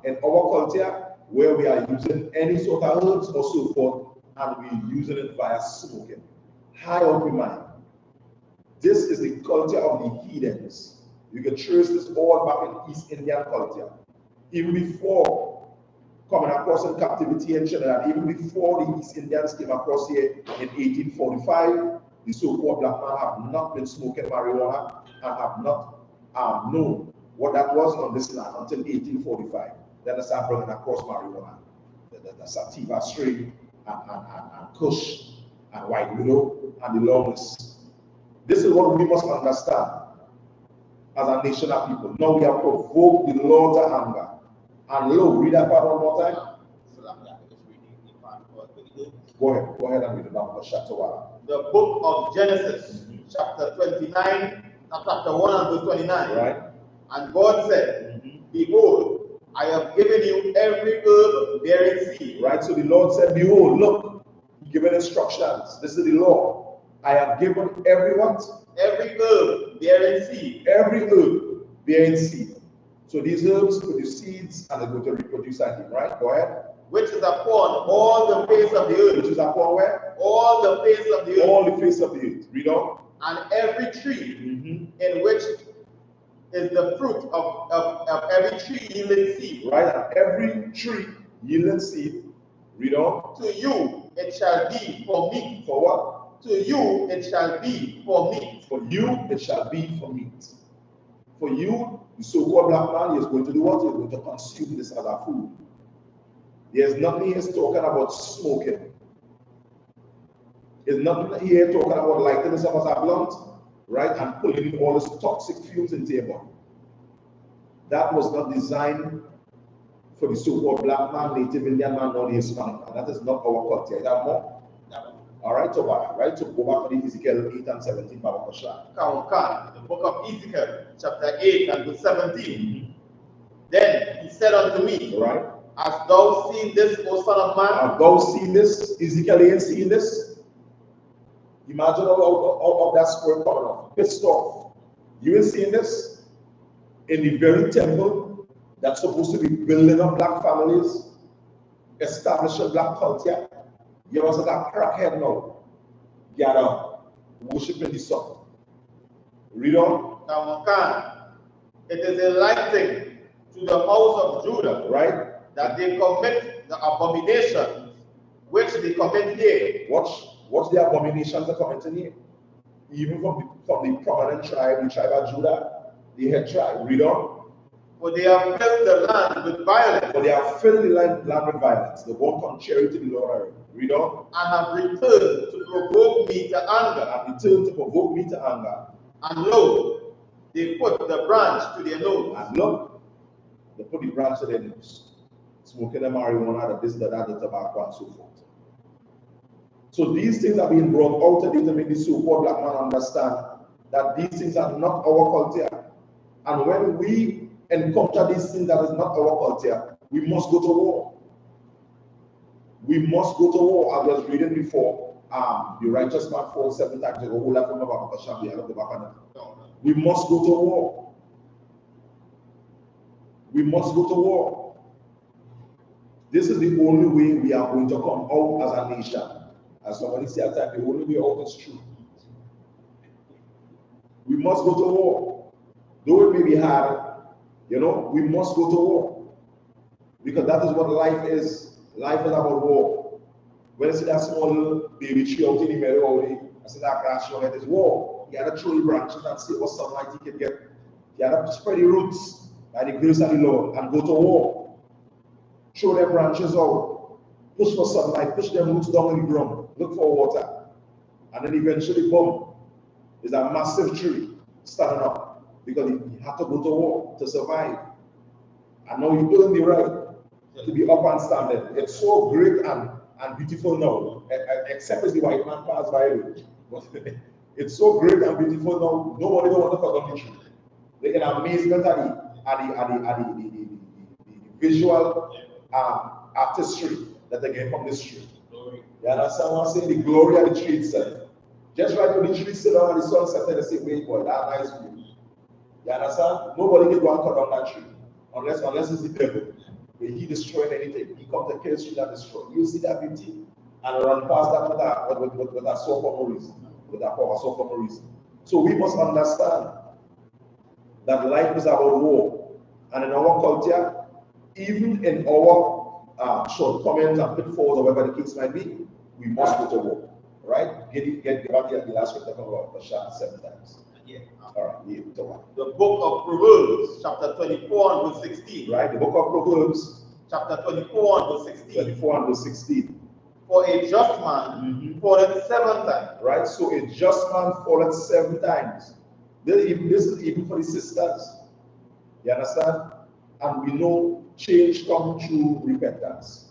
Speaker 1: in our culture where we are using any sort of herbs or so forth, and we're using it via smoking. High up in mind. This is the culture of the heathens. You can trace this all back in East Indian culture. Even before coming across in captivity in Trinidad, even before the East Indians came across here in 1845, the so-called black man have not been smoking marijuana and have not known what that was on this land until 1845. Then they start bringing across marijuana, the sativa strain, and Kush, and White Widow, and the Longest. This is what we must understand as a nation of people. Now we have provoked the Lord to anger. And lo, read that part one more time. Go ahead and read the number chapter 1.
Speaker 2: The book of Genesis, chapter 29, chapter 1 and verse 29.
Speaker 1: Right.
Speaker 2: And God said, Behold, I have given you every herb bearing seed.
Speaker 1: Right. So the Lord said, Behold, look, given instructions. This is the law. I have given everyone
Speaker 2: every herb bearing seed.
Speaker 1: Every herb bearing seed. So these herbs produce seeds and they're going to reproduce again, right? Go ahead.
Speaker 2: Which is upon all the face of the earth.
Speaker 1: Which is upon where?
Speaker 2: All the face of the earth.
Speaker 1: All the face of the earth. Read on.
Speaker 2: And every tree in which is the fruit of every tree yielding seed.
Speaker 1: Right. And every tree yielding seed. Read on.
Speaker 2: To you it shall be for meat.
Speaker 1: For what?
Speaker 2: To you it shall be for meat.
Speaker 1: For you it shall be for meat. For you, the so-called black man, is going to do what? You're going to consume this as a food. There's nothing here talking about smoking. There's nothing here talking about lighting this up as a blunt, right? And pulling all these toxic fumes into your body. That was not designed for the so-called black man, native Indian man, or the Hispanic man. That is not our culture. Is that more? All right, so right, so go back to the Ezekiel 8 and 17, Baba Kosha.
Speaker 2: The book of Ezekiel, chapter 8 and verse 17. Then he said unto me,
Speaker 1: right,
Speaker 2: hast thou seen this, O son of man?
Speaker 1: Have thou seen this? Ezekiel ain't seen this? Imagine all that spirit coming off, pissed off. You ain't seen this? In the very temple that's supposed to be building up black families, establishing black culture. You was like a crackhead now. Get up, worshiping the sun. Read on.
Speaker 2: It is a light thing to the house of Judah,
Speaker 1: right?
Speaker 2: That they commit the abominations which they commit here.
Speaker 1: What's the abominations that commit here? Even from the prominent tribe, the tribe of Judah, the head tribe. Read on.
Speaker 2: For they have filled the land with violence.
Speaker 1: For they have filled the land with violence. They won't contrary to the Lord. Read on.
Speaker 2: And have returned to provoke me to anger.
Speaker 1: And returned to provoke me to anger.
Speaker 2: And lo, they put the branch to their nose.
Speaker 1: And look, they put the branch to their nose. Smoking the marijuana, the this, the that, the tobacco, and so forth. So these things are being brought out today to make the so-called black man understand that these things are not our culture. And when we encounter these things that is not our culture, we must go to war. We must go to war. I was reading before, the righteous man falls 7 times. We must go to war. We must go to war. This is the only way we are going to come out as a nation. As somebody said at the time, the only way out is true. We must go to war. Though it may be hard, we must go to war. Because that is what life is. Life is about war. When I see that small little baby tree out in the middle, I see that grass on it is war. You have to throw the branches and see what sunlight you can get. You have to spread the roots by the grace of the Lord and go to war. Throw their branches out. Push for sunlight. Push their roots down in the ground. Look for water. And then eventually, boom, there's a massive tree standing up. Because you have to go to war to survive. And now you earn the right to be up and standing. It's so great and beautiful now, except as the white man passed by it. It's so great and beautiful now, nobody don't want to cut down the tree. They get amazement at the visual artistry that they get from this tree. You understand what I'm saying? The glory of the tree itself. Just like when the tree sit down and the sun set the same way, boy, that nice view. You understand? Nobody can go and cut down that tree unless it's the devil. When he destroying anything, he comes to kill the tree and destroy. You see that beauty and run past that with a soul for no reason. With a power soul for no reason. So we must understand that life is about war. And in our culture, even in our shortcomings and pitfalls or whatever the case might be, we must go to war. Right? Get back here the last scripture about the shot 7 times. All right,
Speaker 2: the book of Proverbs, chapter 24 and verse 16.
Speaker 1: Right, the book of Proverbs,
Speaker 2: chapter 24 and verse 16.
Speaker 1: 24 and verse 16.
Speaker 2: for a just man falleth 7 times.
Speaker 1: Right? So a just man falleth 7 times. This is even for the sisters. You understand? And we know change comes through repentance.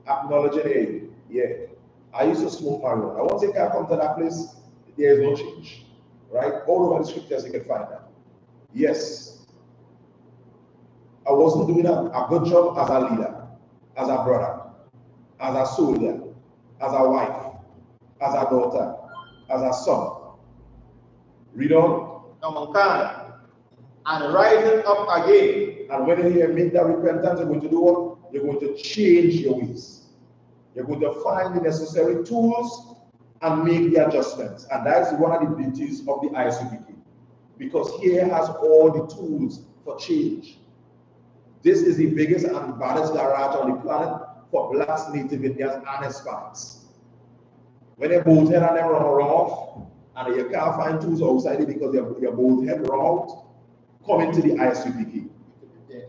Speaker 1: Acknowledging, hey, yeah, I used to smoke marijuana. Once you can come to that place, there is no change. Right? All over the scriptures you can find that. Yes, I wasn't doing a good job as a leader, as a brother, as a soldier, as a wife, as a daughter, as a son. Read on.
Speaker 2: And rising up again.
Speaker 1: And when you make that repentance, you're going to do what? You're going to change your ways. You're going to find the necessary tools and make the adjustments. And that is one of the beauties of the I.S.U.P.K. Because here has all the tools for change. This is the biggest and baddest garage on the planet for blacks, native Indians, and Hispanics. When they both head and them run off, and you can't find tools outside it because you're both head wrong, come into the I.S.U.P.K.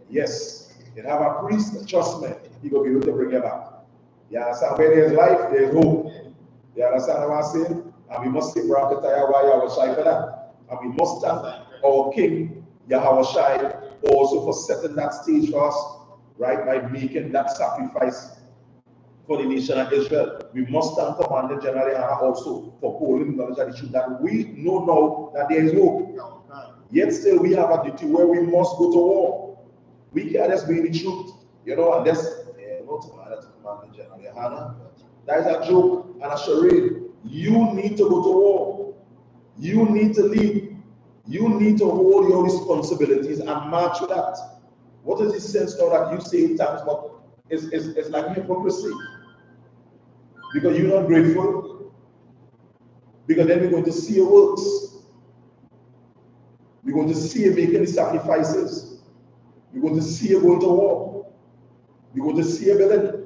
Speaker 1: Yes, you have a priest, trust me, he will be able to bring you back. You understand? Where there's life, there's hope. You understand what I'm saying? And we must say, Barakataya, why Yahawashi for that. And we must thank our King, Yahawashi, also for setting that stage for us, right, by making that sacrifice for the nation of Israel. We must thank Commander General YAHANNA also for holding knowledge of the truth that we know now that there is hope. Yet still we have a duty where we must go to war. We can't just be in the truth, you know, and that's not Commander General YAHANNA. That is a joke and a charade. You need to go to war. You need to lead. You need to hold your responsibilities and march with that. What is the sense now that you say in times, but it's like hypocrisy? Because you're not grateful. Because then we're going to see your works. We're going to see you making the sacrifices. We're going to see you going to war. We're going to see you building.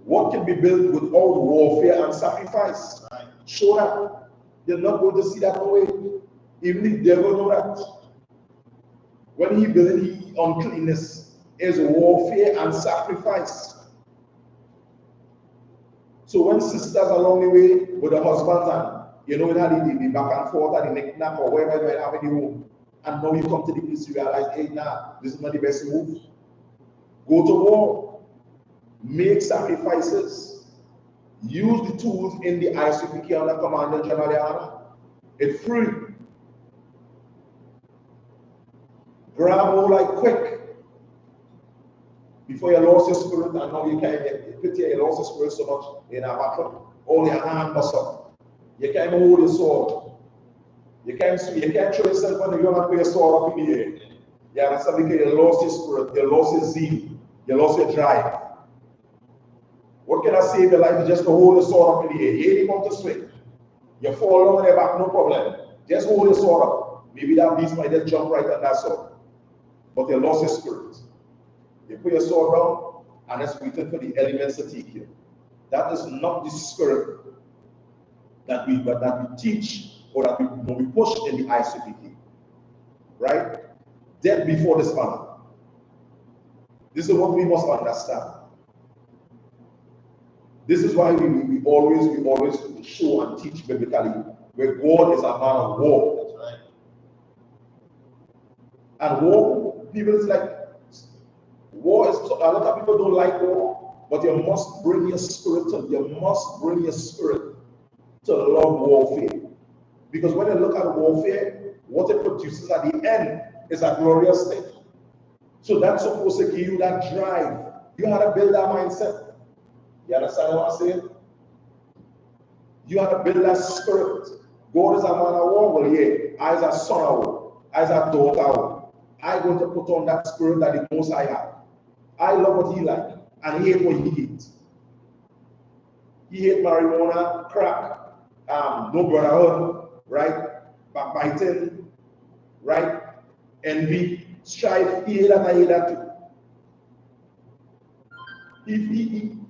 Speaker 1: What can be built without warfare and sacrifice? Right. Show that. You're not going to see that no way. Even the devil know that. When he builds the uncleanness, is warfare and sacrifice. So when sisters along the way with the husbands and you know how the back and forth and the knick-knack or whatever you might have in the home, and now you come to the place you realize, hey, nah, this is not the best move. Go to war. Make sacrifices. Use the tools in the I.S.U.P.K. under Commander General YAHANNA. It's free. Grab hold like quick before you lost your spirit, and now you can't get you lost your spirit so much in a battle. All your hand must up. You can't hold your sword. You can't throw yourself on the ground and put your sword up in the air. You understand? Because you lost your spirit, you lost your zeal, you lost your drive. What can I save your life? Is just to hold the sword up in the air. You ain't want to swing. You fall down on your back, no problem. Just hold the sword up. Maybe that beast might just jump right on that sword. But you lost your spirit. You put your sword down and it's waiting for the elements to take you. That is not the spirit that we teach or that we push in the I.S.U.P.K. Right? Death before dishonor. This is what we must understand. This is why we always show and teach biblically where God is a man of war. That's right. And war, people is like, war is, a lot of people don't like war, but you must bring your spirit to love warfare. Because when you look at warfare, what it produces at the end is a glorious thing. So that's supposed to give you that drive. You have to build that mindset. You understand what I'm saying? You have to build that spirit. God is a man of war. Well, yeah, I as a son of war, I as a daughter of war. I'm going to put on that spirit that the Most High have. I love what he like and hate what he hates. He hate marijuana, crack, no brotherhood, right? Backbiting, right? Envy, strife. He hate that, I hate that too.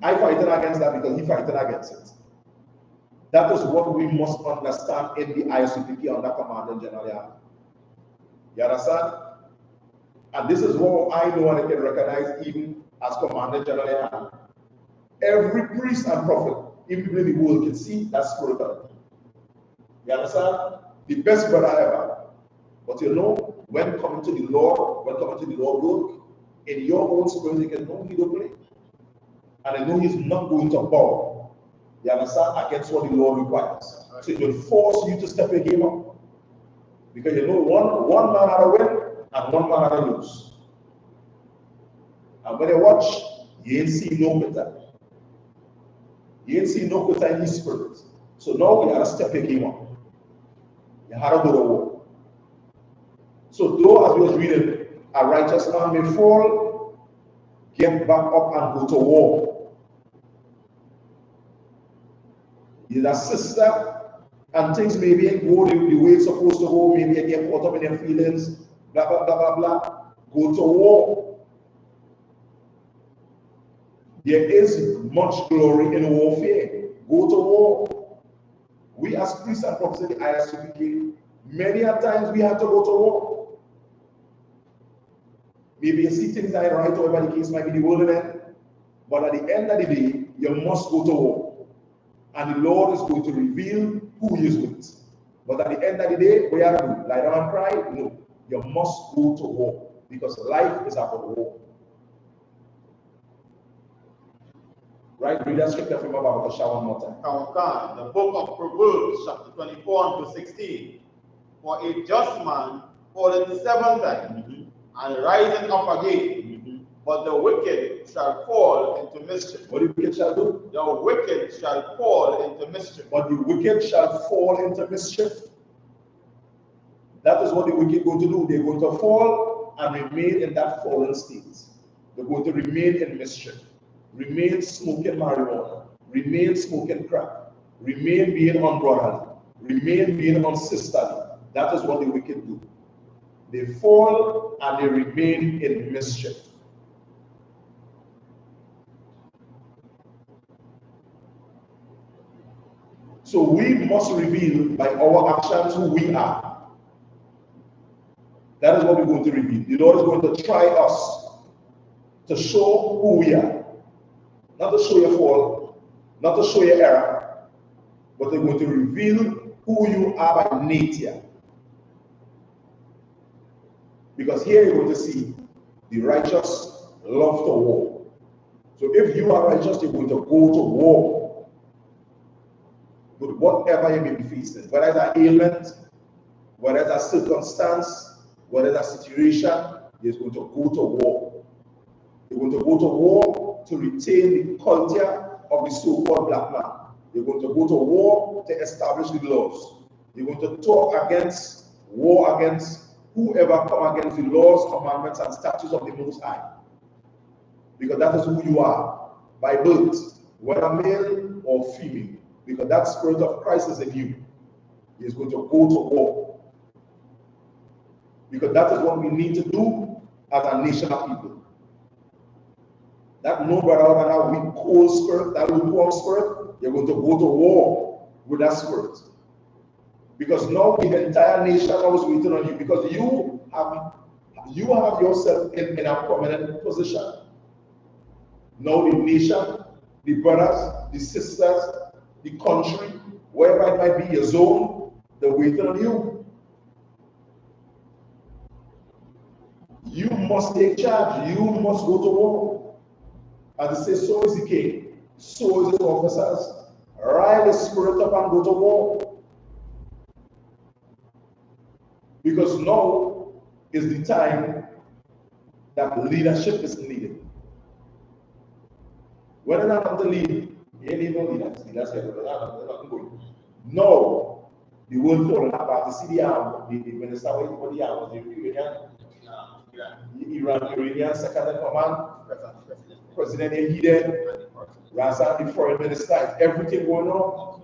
Speaker 1: I fighting against that because he fighting against it. That is what we must understand in the I.S.U.P.K. under Commander General YAHANNA. You understand? And this is what I know and I can recognize even as Commander General YAHANNA. Every priest and prophet, even people in the world, can see that spirit on it. You understand? The best brother ever. But you know, when coming to the Lord, work, in your own spirit, you can know he don't play. And I know he's not going to bow. You understand? Against what the Lord requires. So it will force you to step your game up. Because you know one man had to win and one man had to lose. And when you watch, you ain't see no quitter. You ain't see no quitter in his spirit. So now you have to step your game up. You have to go to war. So though, as we was reading, a righteous man may fall, get back up and go to war. He's a sister, and things maybe ain't go the way it's supposed to go, maybe you get caught up in your feelings, blah, blah, blah, blah, blah. Go to war. There is much glory in warfare. Go to war. We as priests and prophets in the I.S.U.P.K, many a times we have to go to war. Maybe you see things that are right, whatever the case might be, the world end, but at the end of the day, you must go to war. And the Lord is going to reveal who he is with. But at the end of the day, what you have to do? Lie down and cry? No. You must go to war. Because life is about war. Right? Read that scripture from about the shower one more time.
Speaker 2: The book of Proverbs, chapter 24 and verse 16. For a just man falleth 7 times, and rising up again, but the wicked shall fall into mischief.
Speaker 1: What the wicked shall do?
Speaker 2: The wicked shall fall into mischief.
Speaker 1: But the wicked shall fall into mischief. That is what the wicked going to do. They're going to fall and remain in that fallen state. They're going to remain in mischief. Remain smoking marijuana. Remain smoking crack. Remain being unbrotherly. Remain being unsisterly. That is what the wicked do. They fall and they remain in mischief. So we must reveal by our actions who we are. That is what we're going to reveal. The Lord is going to try us to show who we are. Not to show your fault, not to show your error, but they're going to reveal who you are by nature. Because here you're going to see the righteous love to war. So if you are righteous, you're going to go to war with whatever you may be facing, whether it's an ailment, whether it's a circumstance, whether it's a situation, you're going to go to war. You're going to go to war to retain the culture of the so-called black man. You're going to go to war to establish the laws. You're going to talk against war against whoever come against the laws, commandments, and statutes of the Most High. Because that is who you are by birth, whether male or female. Because that spirit of Christ is in you. He is going to go to war. Because that is what we need to do as a nation of people. That no brother that weak cold spirit, that lukewarm spirit, you're going to go to war with that spirit. Because now the entire nation is waiting on you. Because you have yourself in a prominent position. Now the nation, the brothers, the sisters, the country, wherever it might be, your zone, they're waiting on you. You must take charge. You must go to war. As it says, so is the king, so is his officers. Rise the spirit up and go to war. Because now is the time that leadership is needed. When it's not to lead, you ain't need no leaders. Leaders here, they're not going. No, the world falling apart. You see the minister waiting for the arms, the Iranian second in command, President Ehide, Razan, the foreign minister, everything going on.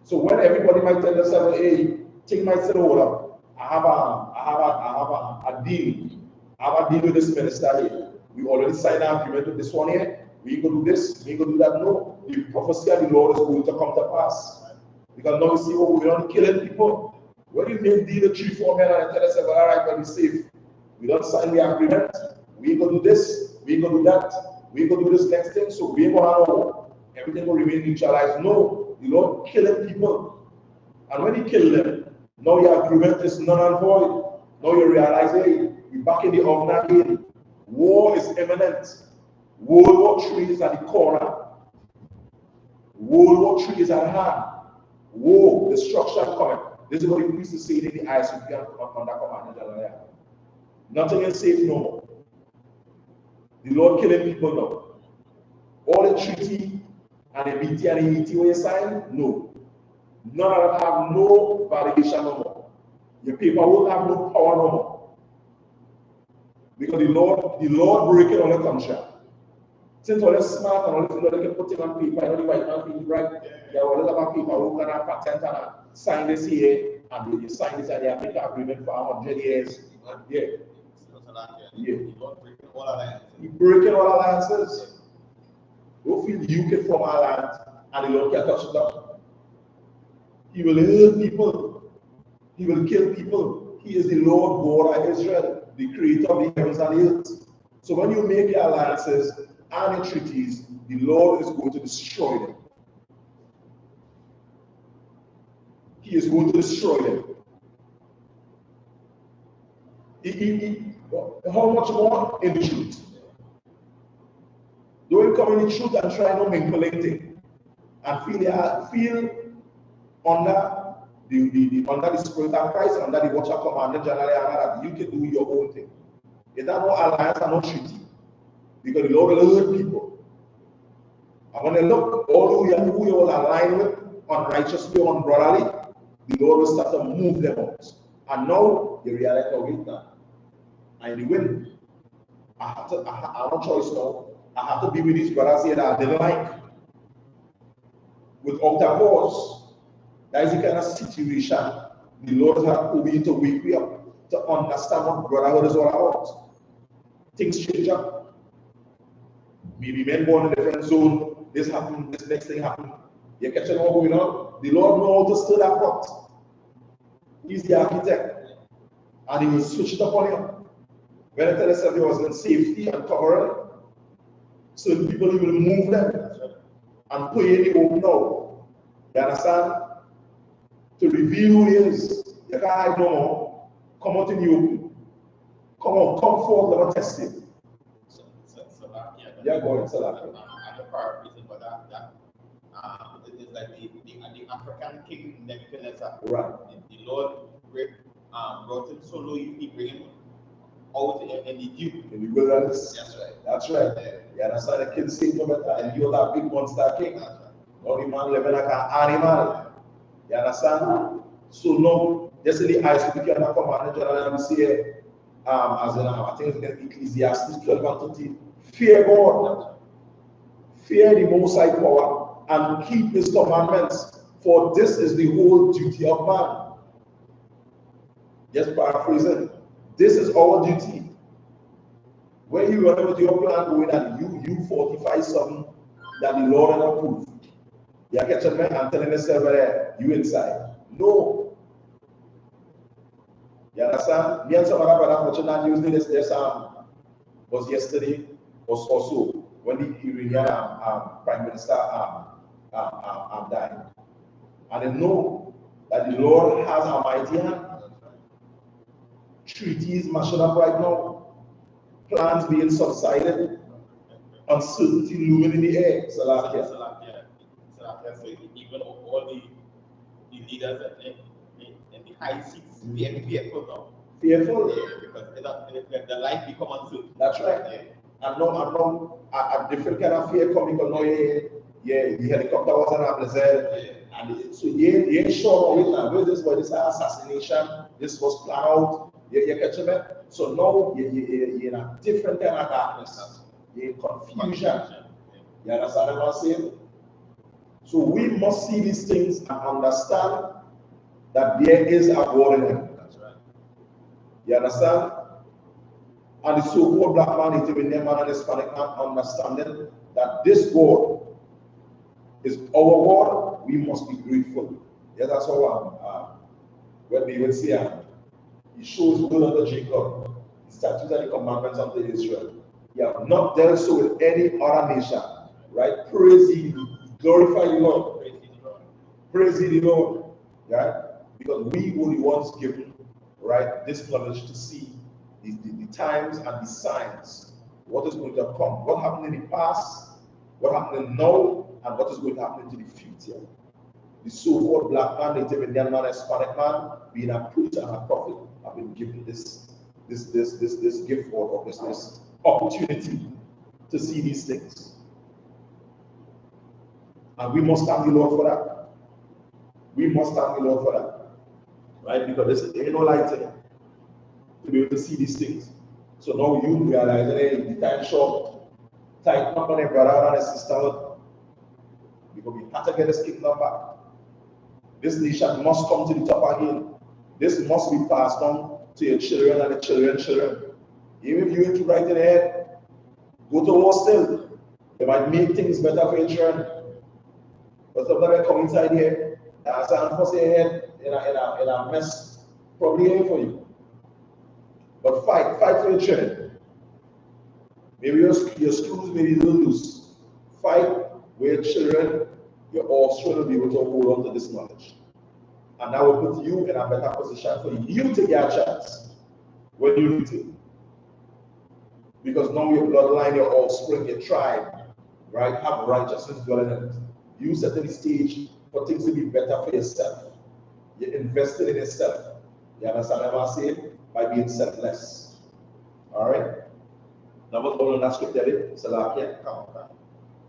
Speaker 1: So when everybody might tell themselves, hey, things might say, hold up, I have a deal. I have a deal with this minister here. We already signed an agreement with this one here. We go do this, we go do that. No, the prophecy of the Lord is going to come to pass. Because now we see what we're on killing people. When you make deal with 3-4 men and tell us, all right, but we safe. We don't sign the agreement. We go do this, we go do that. we're going to do this next thing, so we're going to have everything will remain neutralized. No, the Lord killing people. And when he killed them, now your agreement is null and void. Now you realize, hey, we're back in the oven again. War is imminent. World War III is at the corner. World War III is at hand. War, destruction coming. This is what he used to say in the I.S.U.P.K under Commander General. Nothing is safe no more. The Lord killing people now. All the treaty and the BT and the ET were signed? No. None of them have no validation no more. Your paperwork have no power no more. Because the Lord breaking all the contract. Since all is smart and all this, they can put it on paper, and the white man feels right. They always have a paperwork and a patent and a sign this here, and they sign this and they have make an agreement for 100 years. Yeah. Yeah. He breaking all alliances. Don't feel you can form our land and the Lord can touch it up. He will hurt people. He will kill people. He is the Lord God of Israel, the creator of the heavens and the earth. So when you make your alliances and your treaties, the Lord is going to destroy them. He is going to destroy them. How much more in the truth? Don't come in the truth and try to mingle anything and feel under the spirit of Christ, under the watch of Commander General that you can do your own thing. It's not no alliance and no treaty. Because the Lord will hurt people. And when they look all who you all align with unrighteously or unbrotherly, the Lord will start to move them out. And now they realize, oh, wait now. And they win. I have no choice now. I have to be with these brothers here that I didn't like. Without a cause. That is the kind of situation the Lord has to be to wake me up to understand what brotherhood is all about. Things change up. Maybe men born in a different zone, this happened, this next thing happened. You're catching all going on. The Lord knows how to stir that pot. He's the architect. And he will switch it up on you. When I tell you something was in safety and covering, certain people he will move them and put you in the open now. You understand? To reveal who he is. You can't hide no more. Come out in the open. Come out, come forth, let me test you. Yeah, go ahead, Salah.
Speaker 2: I'm a paraphrasing, but it is like the African king Nebuchadnezzar.
Speaker 1: Right.
Speaker 2: The Lord brought him so low, he bring him out in the dew.
Speaker 1: In the wilderness.
Speaker 2: That's right.
Speaker 1: That's right.
Speaker 2: Yeah.
Speaker 1: You understand? The king sing to better, and you're that big monster king.
Speaker 2: That's right.
Speaker 1: Now the man living like an animal. You understand? So now, just in the I.S.U.P.K and the Commander General, we see as in I think it's in Ecclesiastes 12 and 13. Fear God, fear the Most High Power, and keep His commandments, for this is the whole duty of man. Just paraphrasing, this is our duty. When you run with your plan going at you 45 something that the Lord has approved, you are catching me and telling yourself that you inside. No. You understand? Me and some other brother watching that news this was yesterday. Was also when the Iranian Prime Minister died. And they know that the Lord has a mighty hand. Treaties mashing up right now. Plans being subsided. Uncertainty looming in the air.
Speaker 2: So even all the leaders in the high seats, we have to be fearful now.
Speaker 1: Fearful?
Speaker 2: Yeah, because the life become uncertain.
Speaker 1: That's right.
Speaker 2: Yeah.
Speaker 1: And now a different kind of fear coming because now the helicopter was an blizzard. And so you ain't sure of it now. Where this was this assassination, this was planned out. You catch me? So now you're in a different kind of darkness. You're in confusion. You understand what I'm saying? So we must see these things and understand that there is a God in them.
Speaker 2: That's right.
Speaker 1: You understand? And the so-called black man, Native Indian man, and Hispanic man understanding that this God is our God, we must be grateful. Yeah, that's how when we would say, he shows good unto Jacob, the statutes and the commandments unto Israel. You have not dealt so with any other nation, right? Praise ye, glorify the Lord. Praise ye the Lord, right? Because we were the ones given, right, this knowledge to see the times and the signs, what is going to come, what happened in the past, what happened now, and what is going to happen into the future. The so-called black man, Native Indian man, Hispanic man, being a preacher and a prophet, have been given this gift or this opportunity to see these things. And we must thank the Lord for that. We must thank the Lord for that. Right? Because there ain't no light in it to be able to see these things. So now you realize that hey, the time short, tighten up on your brother and his sister. Because we have to get this kingdom back. This nation must come to the top again. This must be passed on to your children and the children's children. Even if you ain't right in the head, go to war still. They might make things better for your children. But sometimes they come inside here and stand for your head in a mess, probably ain't for you. But fight for your children. Maybe your screws may be a little loose. Fight with your children, your offspring will be able to hold on to this knowledge. And that will put you in a better position for you to get a chance when you need to. Because now your bloodline, your offspring, your tribe, right, have righteousness dwelling in it. You set the stage for things to be better for yourself. You're invested in yourself. You understand what I'm saying? By being selfless. All right? Now, what's going on that scripture? Salakia.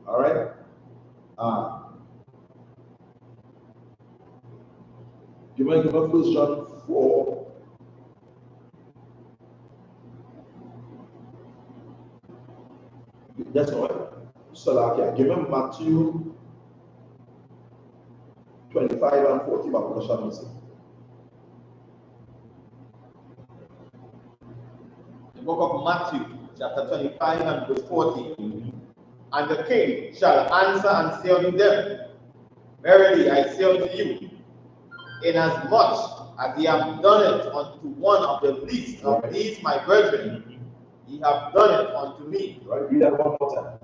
Speaker 1: All right? You might give up 1 John 4. That's all right. Salakia. Give him Matthew 25 and 40.
Speaker 2: The book of Matthew, chapter 25 and verse 40. And the king shall answer and say unto them, Verily I say unto you, inasmuch as ye have done it unto one of the least of these my brethren, ye have done it unto me.
Speaker 1: Right, read that one more time.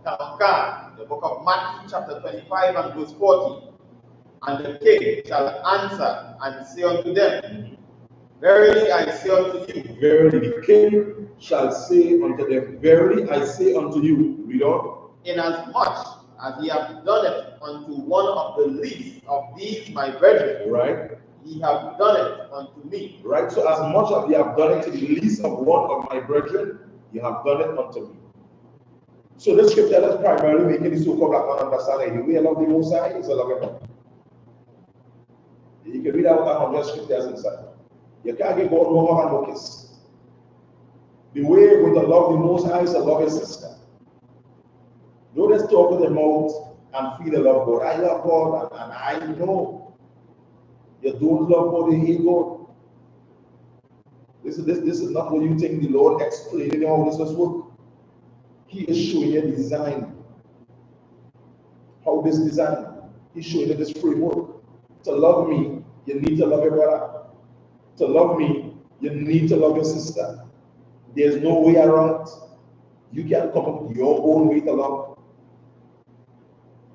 Speaker 2: The book of Matthew, chapter 25 and verse 40. And the king shall answer and say unto them, Verily I say unto you.
Speaker 1: Verily the king shall say unto them, Verily I say unto you. Read on.
Speaker 2: Inasmuch as ye have done it unto one of the least of these my brethren,
Speaker 1: right,
Speaker 2: ye have done it unto me.
Speaker 1: Right, so as much as ye have done it to the least of one of my brethren, ye have done it unto me. So this scripture is primarily making the so-called black man understand the way I love the Most High is a loving man. You can read out 100 scriptures inside. You can't get God no more and no kiss. The way with the love the Most High is to love your sister. Don't just talk with the mouth and feel the love of God. I love God and I know. You don't love God, you hate God. This is not what you think the Lord explaining how this was work. He is showing you design. How this design. He's showing you this framework. To love me, you need to love your brother. To love me, you need to love your sister. There's no way around. You can't come up with your own way to love.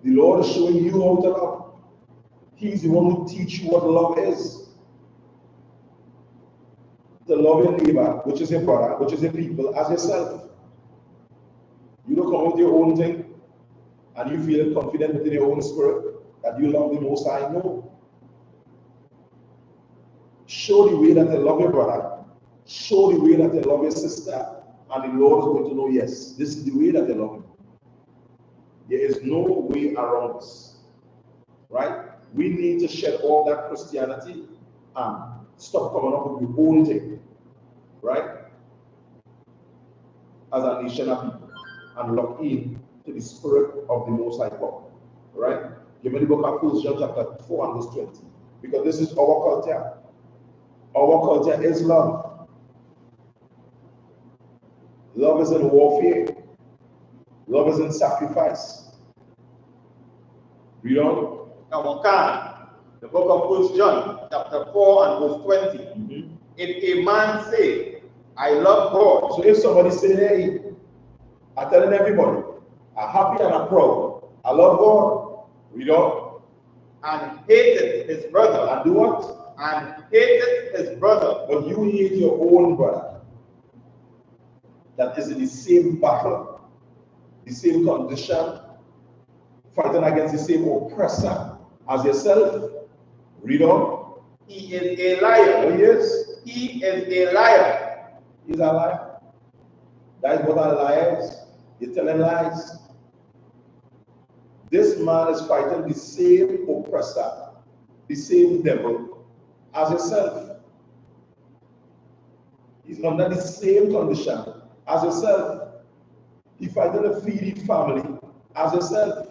Speaker 1: The Lord is showing you how to love. He's the one who teaches you what love is. To love your neighbor, which is your brother, which is your people, as yourself. You don't come with your own thing and you feel confident within your own spirit that you love the Most High. No. Show the way that you love your brother. Show the way that you love your sister. And the Lord is going to know, yes, this is the way that you love him. There is no way around this. Right? We need to shed all that Christianity and stop coming up with your own thing. Right? As a nation of people. And lock in to the spirit of the Most High God. Right? Give me the book of 1 John chapter 4 and verse 20. Because this is our culture. Our culture is love. Love is in warfare. Love is in sacrifice. Read on.
Speaker 2: The book of 1 John, chapter 4 and verse 20. If a man say, I love God.
Speaker 1: So if somebody say, hey, I'm telling everybody, I'm happy and I'm proud. I love God. Read on.
Speaker 2: And hated his brother.
Speaker 1: And do what?
Speaker 2: And hated his brother.
Speaker 1: But you hate your own brother. That is in the same battle, the same condition, fighting against the same oppressor as yourself. Read on.
Speaker 2: He is a liar.
Speaker 1: Oh, yes.
Speaker 2: He is a liar.
Speaker 1: He's a liar. That is what a liar is. You're telling lies. This man is fighting the same oppressor, the same devil as yourself. He's under the same condition as yourself. He's fighting a feeding family as yourself.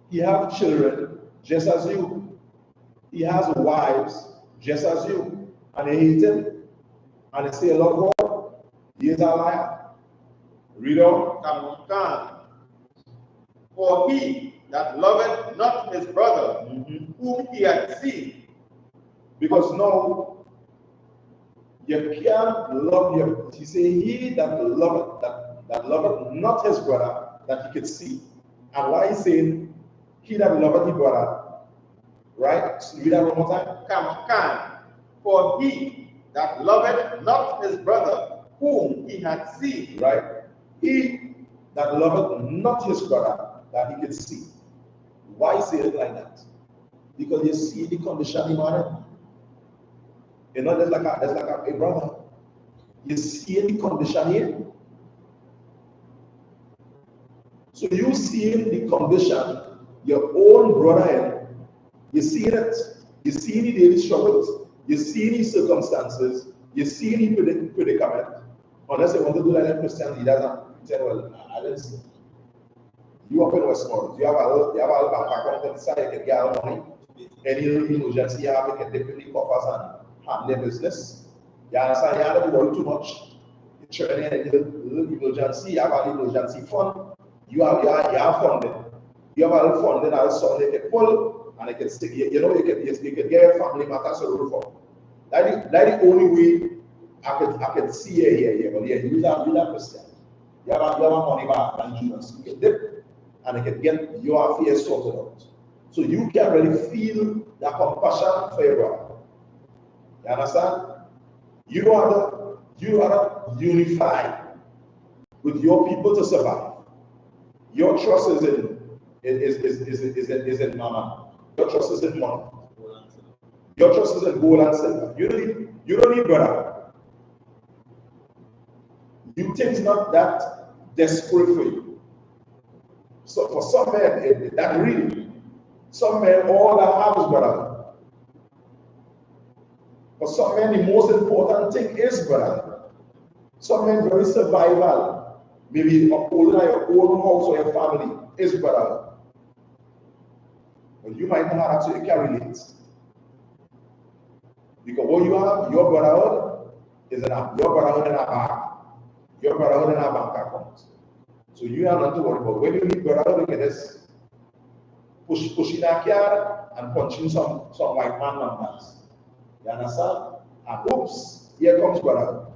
Speaker 1: He has children just as you. He has wives just as you. And they hate him. And they say, Lord God, he is a liar. Read on.
Speaker 2: For he that loveth not his brother, whom he hath seen.
Speaker 1: Because now, you can't love your, he say, he that loveth, that loveth not his brother, that he could see. And why he's saying, he that loveth his brother, right? So read that one more time.
Speaker 2: For he that loveth not his brother, whom he hath seen.
Speaker 1: Right? He that loveth not his brother, that he could see. Why say it like that? Because you see the condition in man. You know, there's like a brother. You see the condition here. So you see the condition, your own brother, you see it. You see the daily struggles. You see the circumstances. You see the predicament. Unless you want to do like a Christian leaders and tell, well, I didn't see. You up in Westmore, you have a bank account inside, you can get out money. Any emergency you have, you can dip in the coffers and handle their business. You understand? You don't have to worry too much. You turn in a little emergency, you have an emergency fund. You have funding. You have a little funding and so they can pull and they can stick. You know, you can get your family matters to roll for. That's the only way I could see here. But yeah, you are Christian. You have money back and insurance. You can dip and they can get your affairs sorted out. So you can really feel that compassion for your brother. You understand? You are to unify with your people to survive. Your trust is in mama. Your trust is in money. Your trust is in gold and silver. You don't need brother. You think it's not that desperate for you. So for some men, that really, some men all that have is brother. For some men, the most important thing is brother. Some men very survival. Maybe upholding your own house or your family is brother. But you might not have to relate. Because what you have, your brotherhood is your brotherhood in a bank. Your brotherhood in a bank account. So you have not to worry about. When you need brotherhood, you can just pushing a car and punching some white man numbers. You understand? And oops, here comes brotherhood.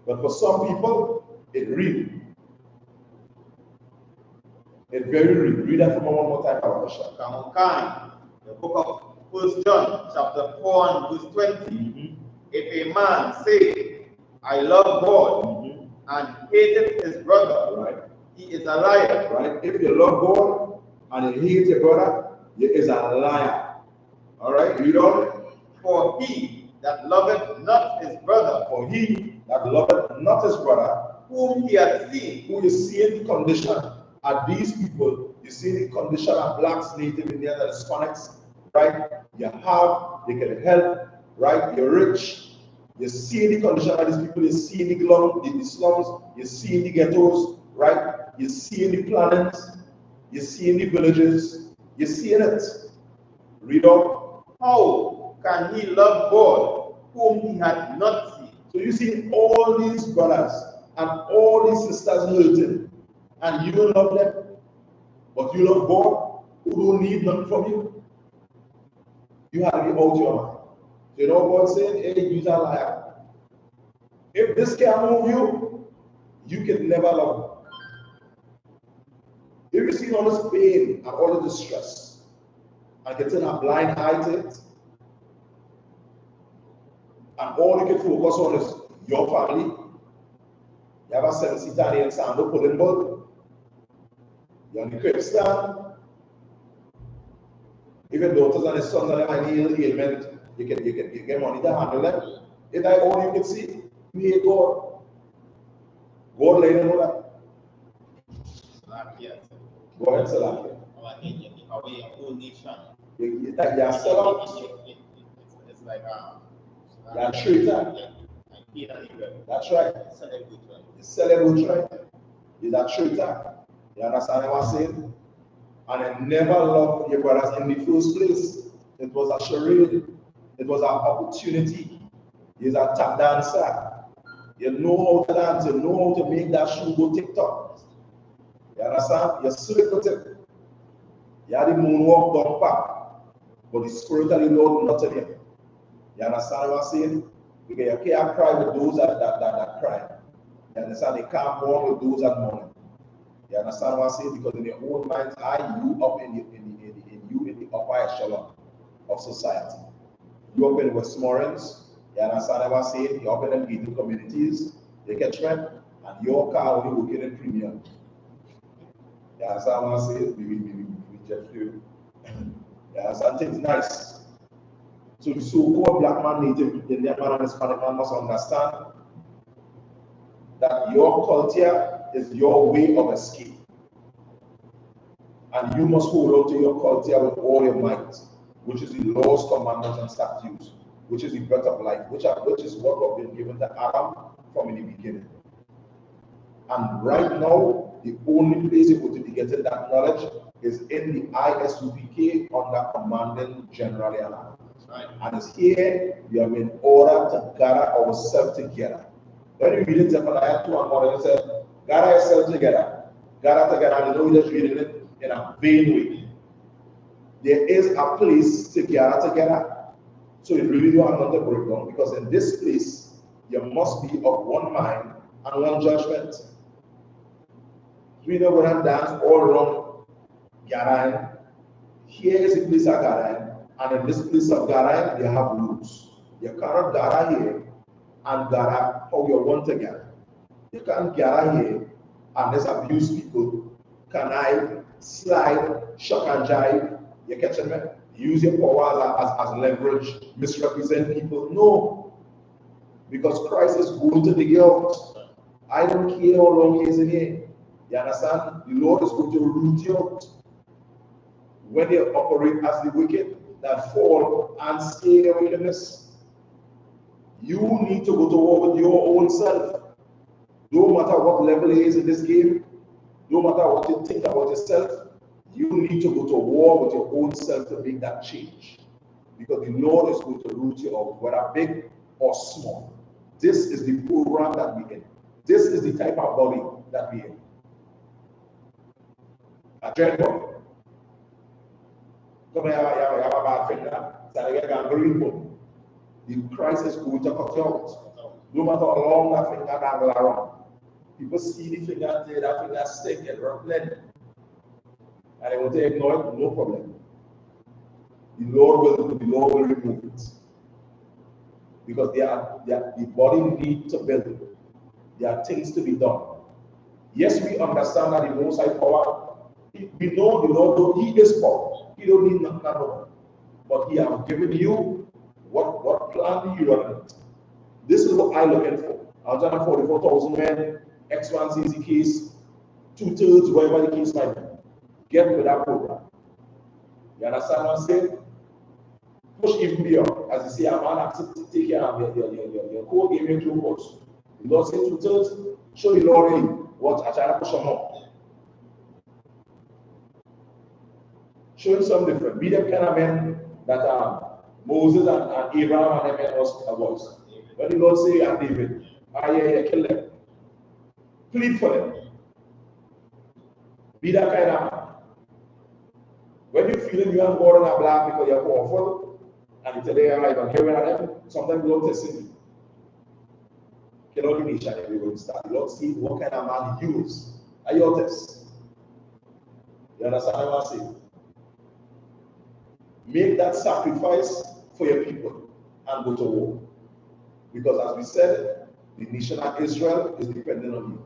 Speaker 1: But for some people, it's real. It's very real. Read that from one more time, Pastor.
Speaker 2: The book of 1 John, chapter 4 and verse 20. If a man say, I love God, and hated his brother,
Speaker 1: right,
Speaker 2: he is a liar.
Speaker 1: Right? If you love God and you hate your brother, he is a liar. All right? Read on.
Speaker 2: For he that loveth not his brother, whom he hath seen,
Speaker 1: who you see in the condition of these people, you see the condition of blacks, native Indians, and Hispanics, right? You can help, right? You're rich. You see the condition of these people, you see the slums, you see the ghettos, right? You see the planets, you see the villages, you see it. Read on.
Speaker 2: How can he love God whom he hath not seen?
Speaker 1: So you see all these brothers and all these sisters hurting, and you don't love them, but you love God who don't need nothing from you. You have to be out your mind. So you know what God saying? Hey, you're a liar. If this can't move you, you can never love. If you see all this pain and all the distress, and can turn a blind eye to it, and all you can focus on is your family, you have a 7-seater in Sando pulling boat, you're on the crib stand, if your daughters and your sons and them have any ailment, you get money to handle them. If that's all you can see, you hate God. God let you know that. Go ahead, Salakia.
Speaker 2: Our nation.
Speaker 1: You're still up.
Speaker 2: It's like
Speaker 1: You're traitor. That's right. You celebrate right. You're that traitor. You understand what I'm saying? And I never loved your brothers in the first place. It was a charade. It was an opportunity. You're a tap dancer. You know how to dance. You know how to make that shoe go TikTok. You understand? You're slick with it. You had the moonwalk down back. But the spirit of the Lord not in you. You understand what I'm saying? Because you can't cry with those that cry. You understand? You can't mourn with those that mourn. You understand what I'm saying? Because in your own minds, you up in the upper echelon of society. You up in Westmoreland. You understand what I'm saying? You up in the gated communities. You catch me? And your car only working in premium. You understand what I'm saying? We just do. You understand? Things nice. So the so-called black man, native Indian man, and Hispanic man must understand that your culture is your way of escape. And you must hold on to your culture with all your might, which is the laws, commandments, and statutes, which is the breath of life, which is what have been given to Adam from the beginning. And right now, the only place you're going to be getting that knowledge is in the I.S.U.P.K under commanding GEN.YAHANNA. Right. And it's here we are in order to gather ourselves together. When you read in Zephaniah 2 and 1, it says, gather yourselves together. Gather together, and you know you're just reading it in a vain way. There is a place to gather together. So you really don't have to break down, because in this place, you must be of one mind and one judgment. We don't go and dance all around gathering. Here is the place of gathering. And in this place of gathering, they have rules. You cannot gather here and gather how you want to gather. You can't gather here and just abuse people. Can I slide, shock and jive? You catching me? Use your power as leverage, misrepresent people? No. Because Christ is going to dig you out. I don't care how long he is in here. You understand? The Lord is going to root you out. When they operate as the wicked that fall and stay in wickedness, you need to go to war with your own self. No matter what level it is in this game, no matter what you think about yourself, you need to go to war with your own self to make that change. Because the Lord is going to root you out, whether big or small. This is the program that we're in. This is the type of body that we're in. A dread body. Come here, you have a bad finger. So you get a green bone. The Christ is going to cut you out. No matter how long that finger can go around. People see the finger and say that finger stick and ruffling. And they will say, ignore it, no problem. The Lord will remove it. Because the body needs to build. There are things to be done. Yes, we understand that the Most High power. We know the Lord, He is power. He don't need nothing at all. But He has given you what plan do you run it. This is what I'm looking for. I've done 44,000 men, X1 CZ case, 2/3, whatever the case might be. Get with that program. You understand what I'm saying? Push even beyond. As you say, a man has to take care of your core gaming through course. You don't say 2/3, show the Lord in what I try to push them up. Show him something different. Be them kind of men that Moses and Abraham and them men was. When the Lord say, and David, kill them. Plead for them. Be that kind of man. When you feel you are more than a black because you're powerful, and you tell them, I'm hearing at them, sometimes you don't listen. Cannot be nation if we're going to start. The Lord see what kind of man he use. Are your tests? You understand what I'm saying? Make that sacrifice for your people and go to war. Because as we said, the nation of Israel is dependent on you.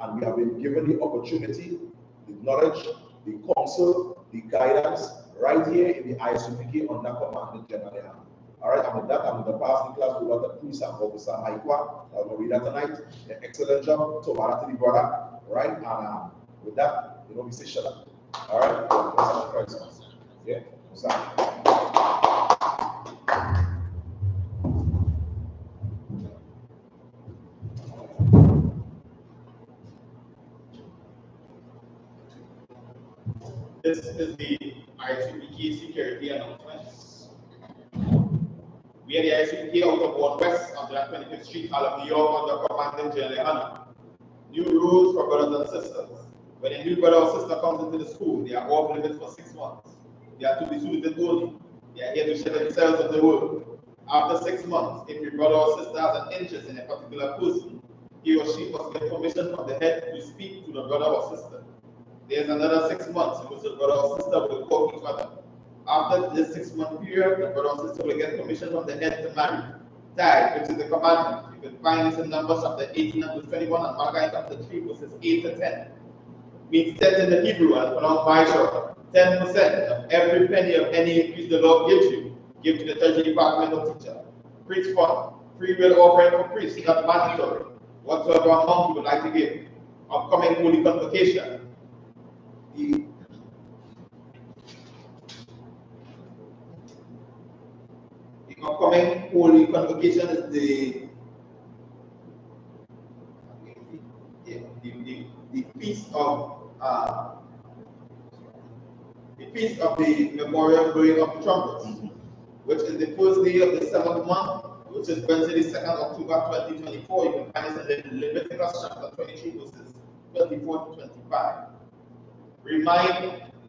Speaker 1: And we have been given the opportunity, the knowledge, the counsel, the guidance right here in the I.S.U.P.K under command GEN.YAHANNA. All right, and with that, I'm going to pass the class over to Priest and Officer Maikwa. I'm going to read that tonight. An excellent job to the brother. Right, and with that, we say shalom. All right, yeah,
Speaker 2: This is the I.S.U.P.K security announcements. We are the I.S.U.P.K out of 1 West on 25th Street, SHALAM, New York, under command GEN.YAHANNA. New rules for brothers and sisters. When a new brother or sister comes into the school, they are off limits for 6 months. They are to be tutored only. They are here to share themselves of the word. After 6 months, if your brother or sister has an interest in a particular person, he or she must get permission from the head to speak to the brother or sister. There's another 6 months in which the brother or sister will call each other. After this 6-month period, the brother or sister will get permission from the head to marry. Tithe, which is the commandment. You can find this in Numbers chapter 18 and verse 21 and Malachi chapter 3 verses 8 to 10. Means 10 in the Hebrew and pronounced by short. 10% of every penny of any increase the Lord gives you, give to the treasury department or teacher. Preach fund, free will offering for priests, not mandatory. Whatsoever amount you would like to give. Upcoming holy convocation. The upcoming holy convocation is the feast of the memorial blowing of the trumpets, which is the first day of the 7th month, which is Wednesday, the 2nd October 2024. You can find it in Leviticus chapter 23, verses 24 to 25. Remind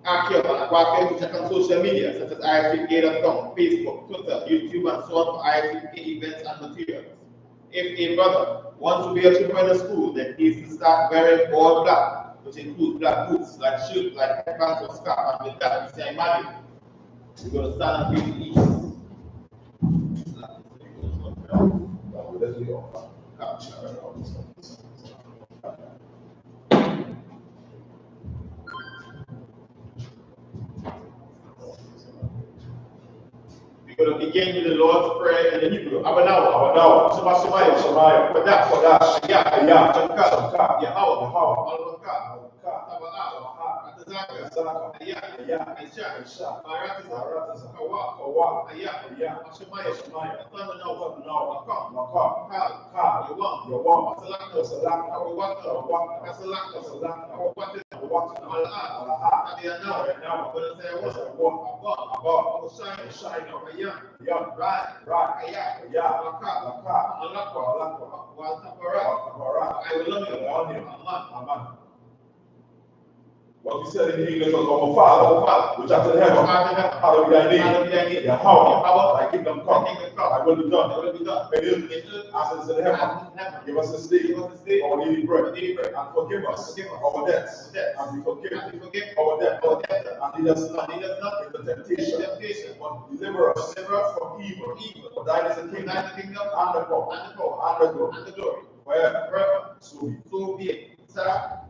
Speaker 2: Akim and Aquakim to check on social media such as ISUPK.com, Facebook, Twitter, YouTube, and so on for I.S.U.P.K events and materials. If a brother wants to be a trooper in the school, then he needs to start wearing all black, which includes black boots, like shoes, like headbands or scarf, and with that, we say, Imani, we're going to stand and face the east. We're going to begin with the Lord's Prayer in the Hebrew. Abanawa, Shemaya, Kodash, Ayah, Shankar, Yahweh, Al-Bakar, Atazaka, Ayah, Aisha, Baratiza, Kawa, Ayah, Shemaya, Atanawa, Makam, Kal, Yawam, Salaka, Awaka, Kasalaka, Al-Ad, Adiana,
Speaker 1: What we said in English was our Father, which art in heaven, hallowed be thy name. Yahweh, thy kingdom come, thy will be done. As it is in heaven. Give us this day our daily bread, and forgive us our debts, as we forgive our debtors, and lead us not into temptation, but deliver us from evil. For thine is the kingdom, and the power, and the glory, forever. So be it. Sarah.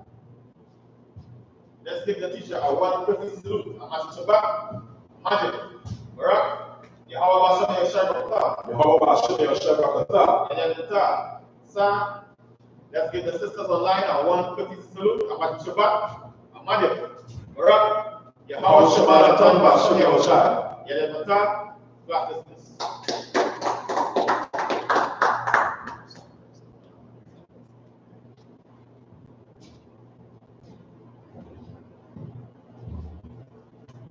Speaker 1: Let's give the teacher a 150 salute. Shabbat, Majid, Barak, Yahweh Bashem Yoshabakata. And then the third, Sa. Let's give the sisters online a 150 salute. Shabbat, Majid, Barak, Yahweh Bashem Yoshabakata. And then the third, class dismissed.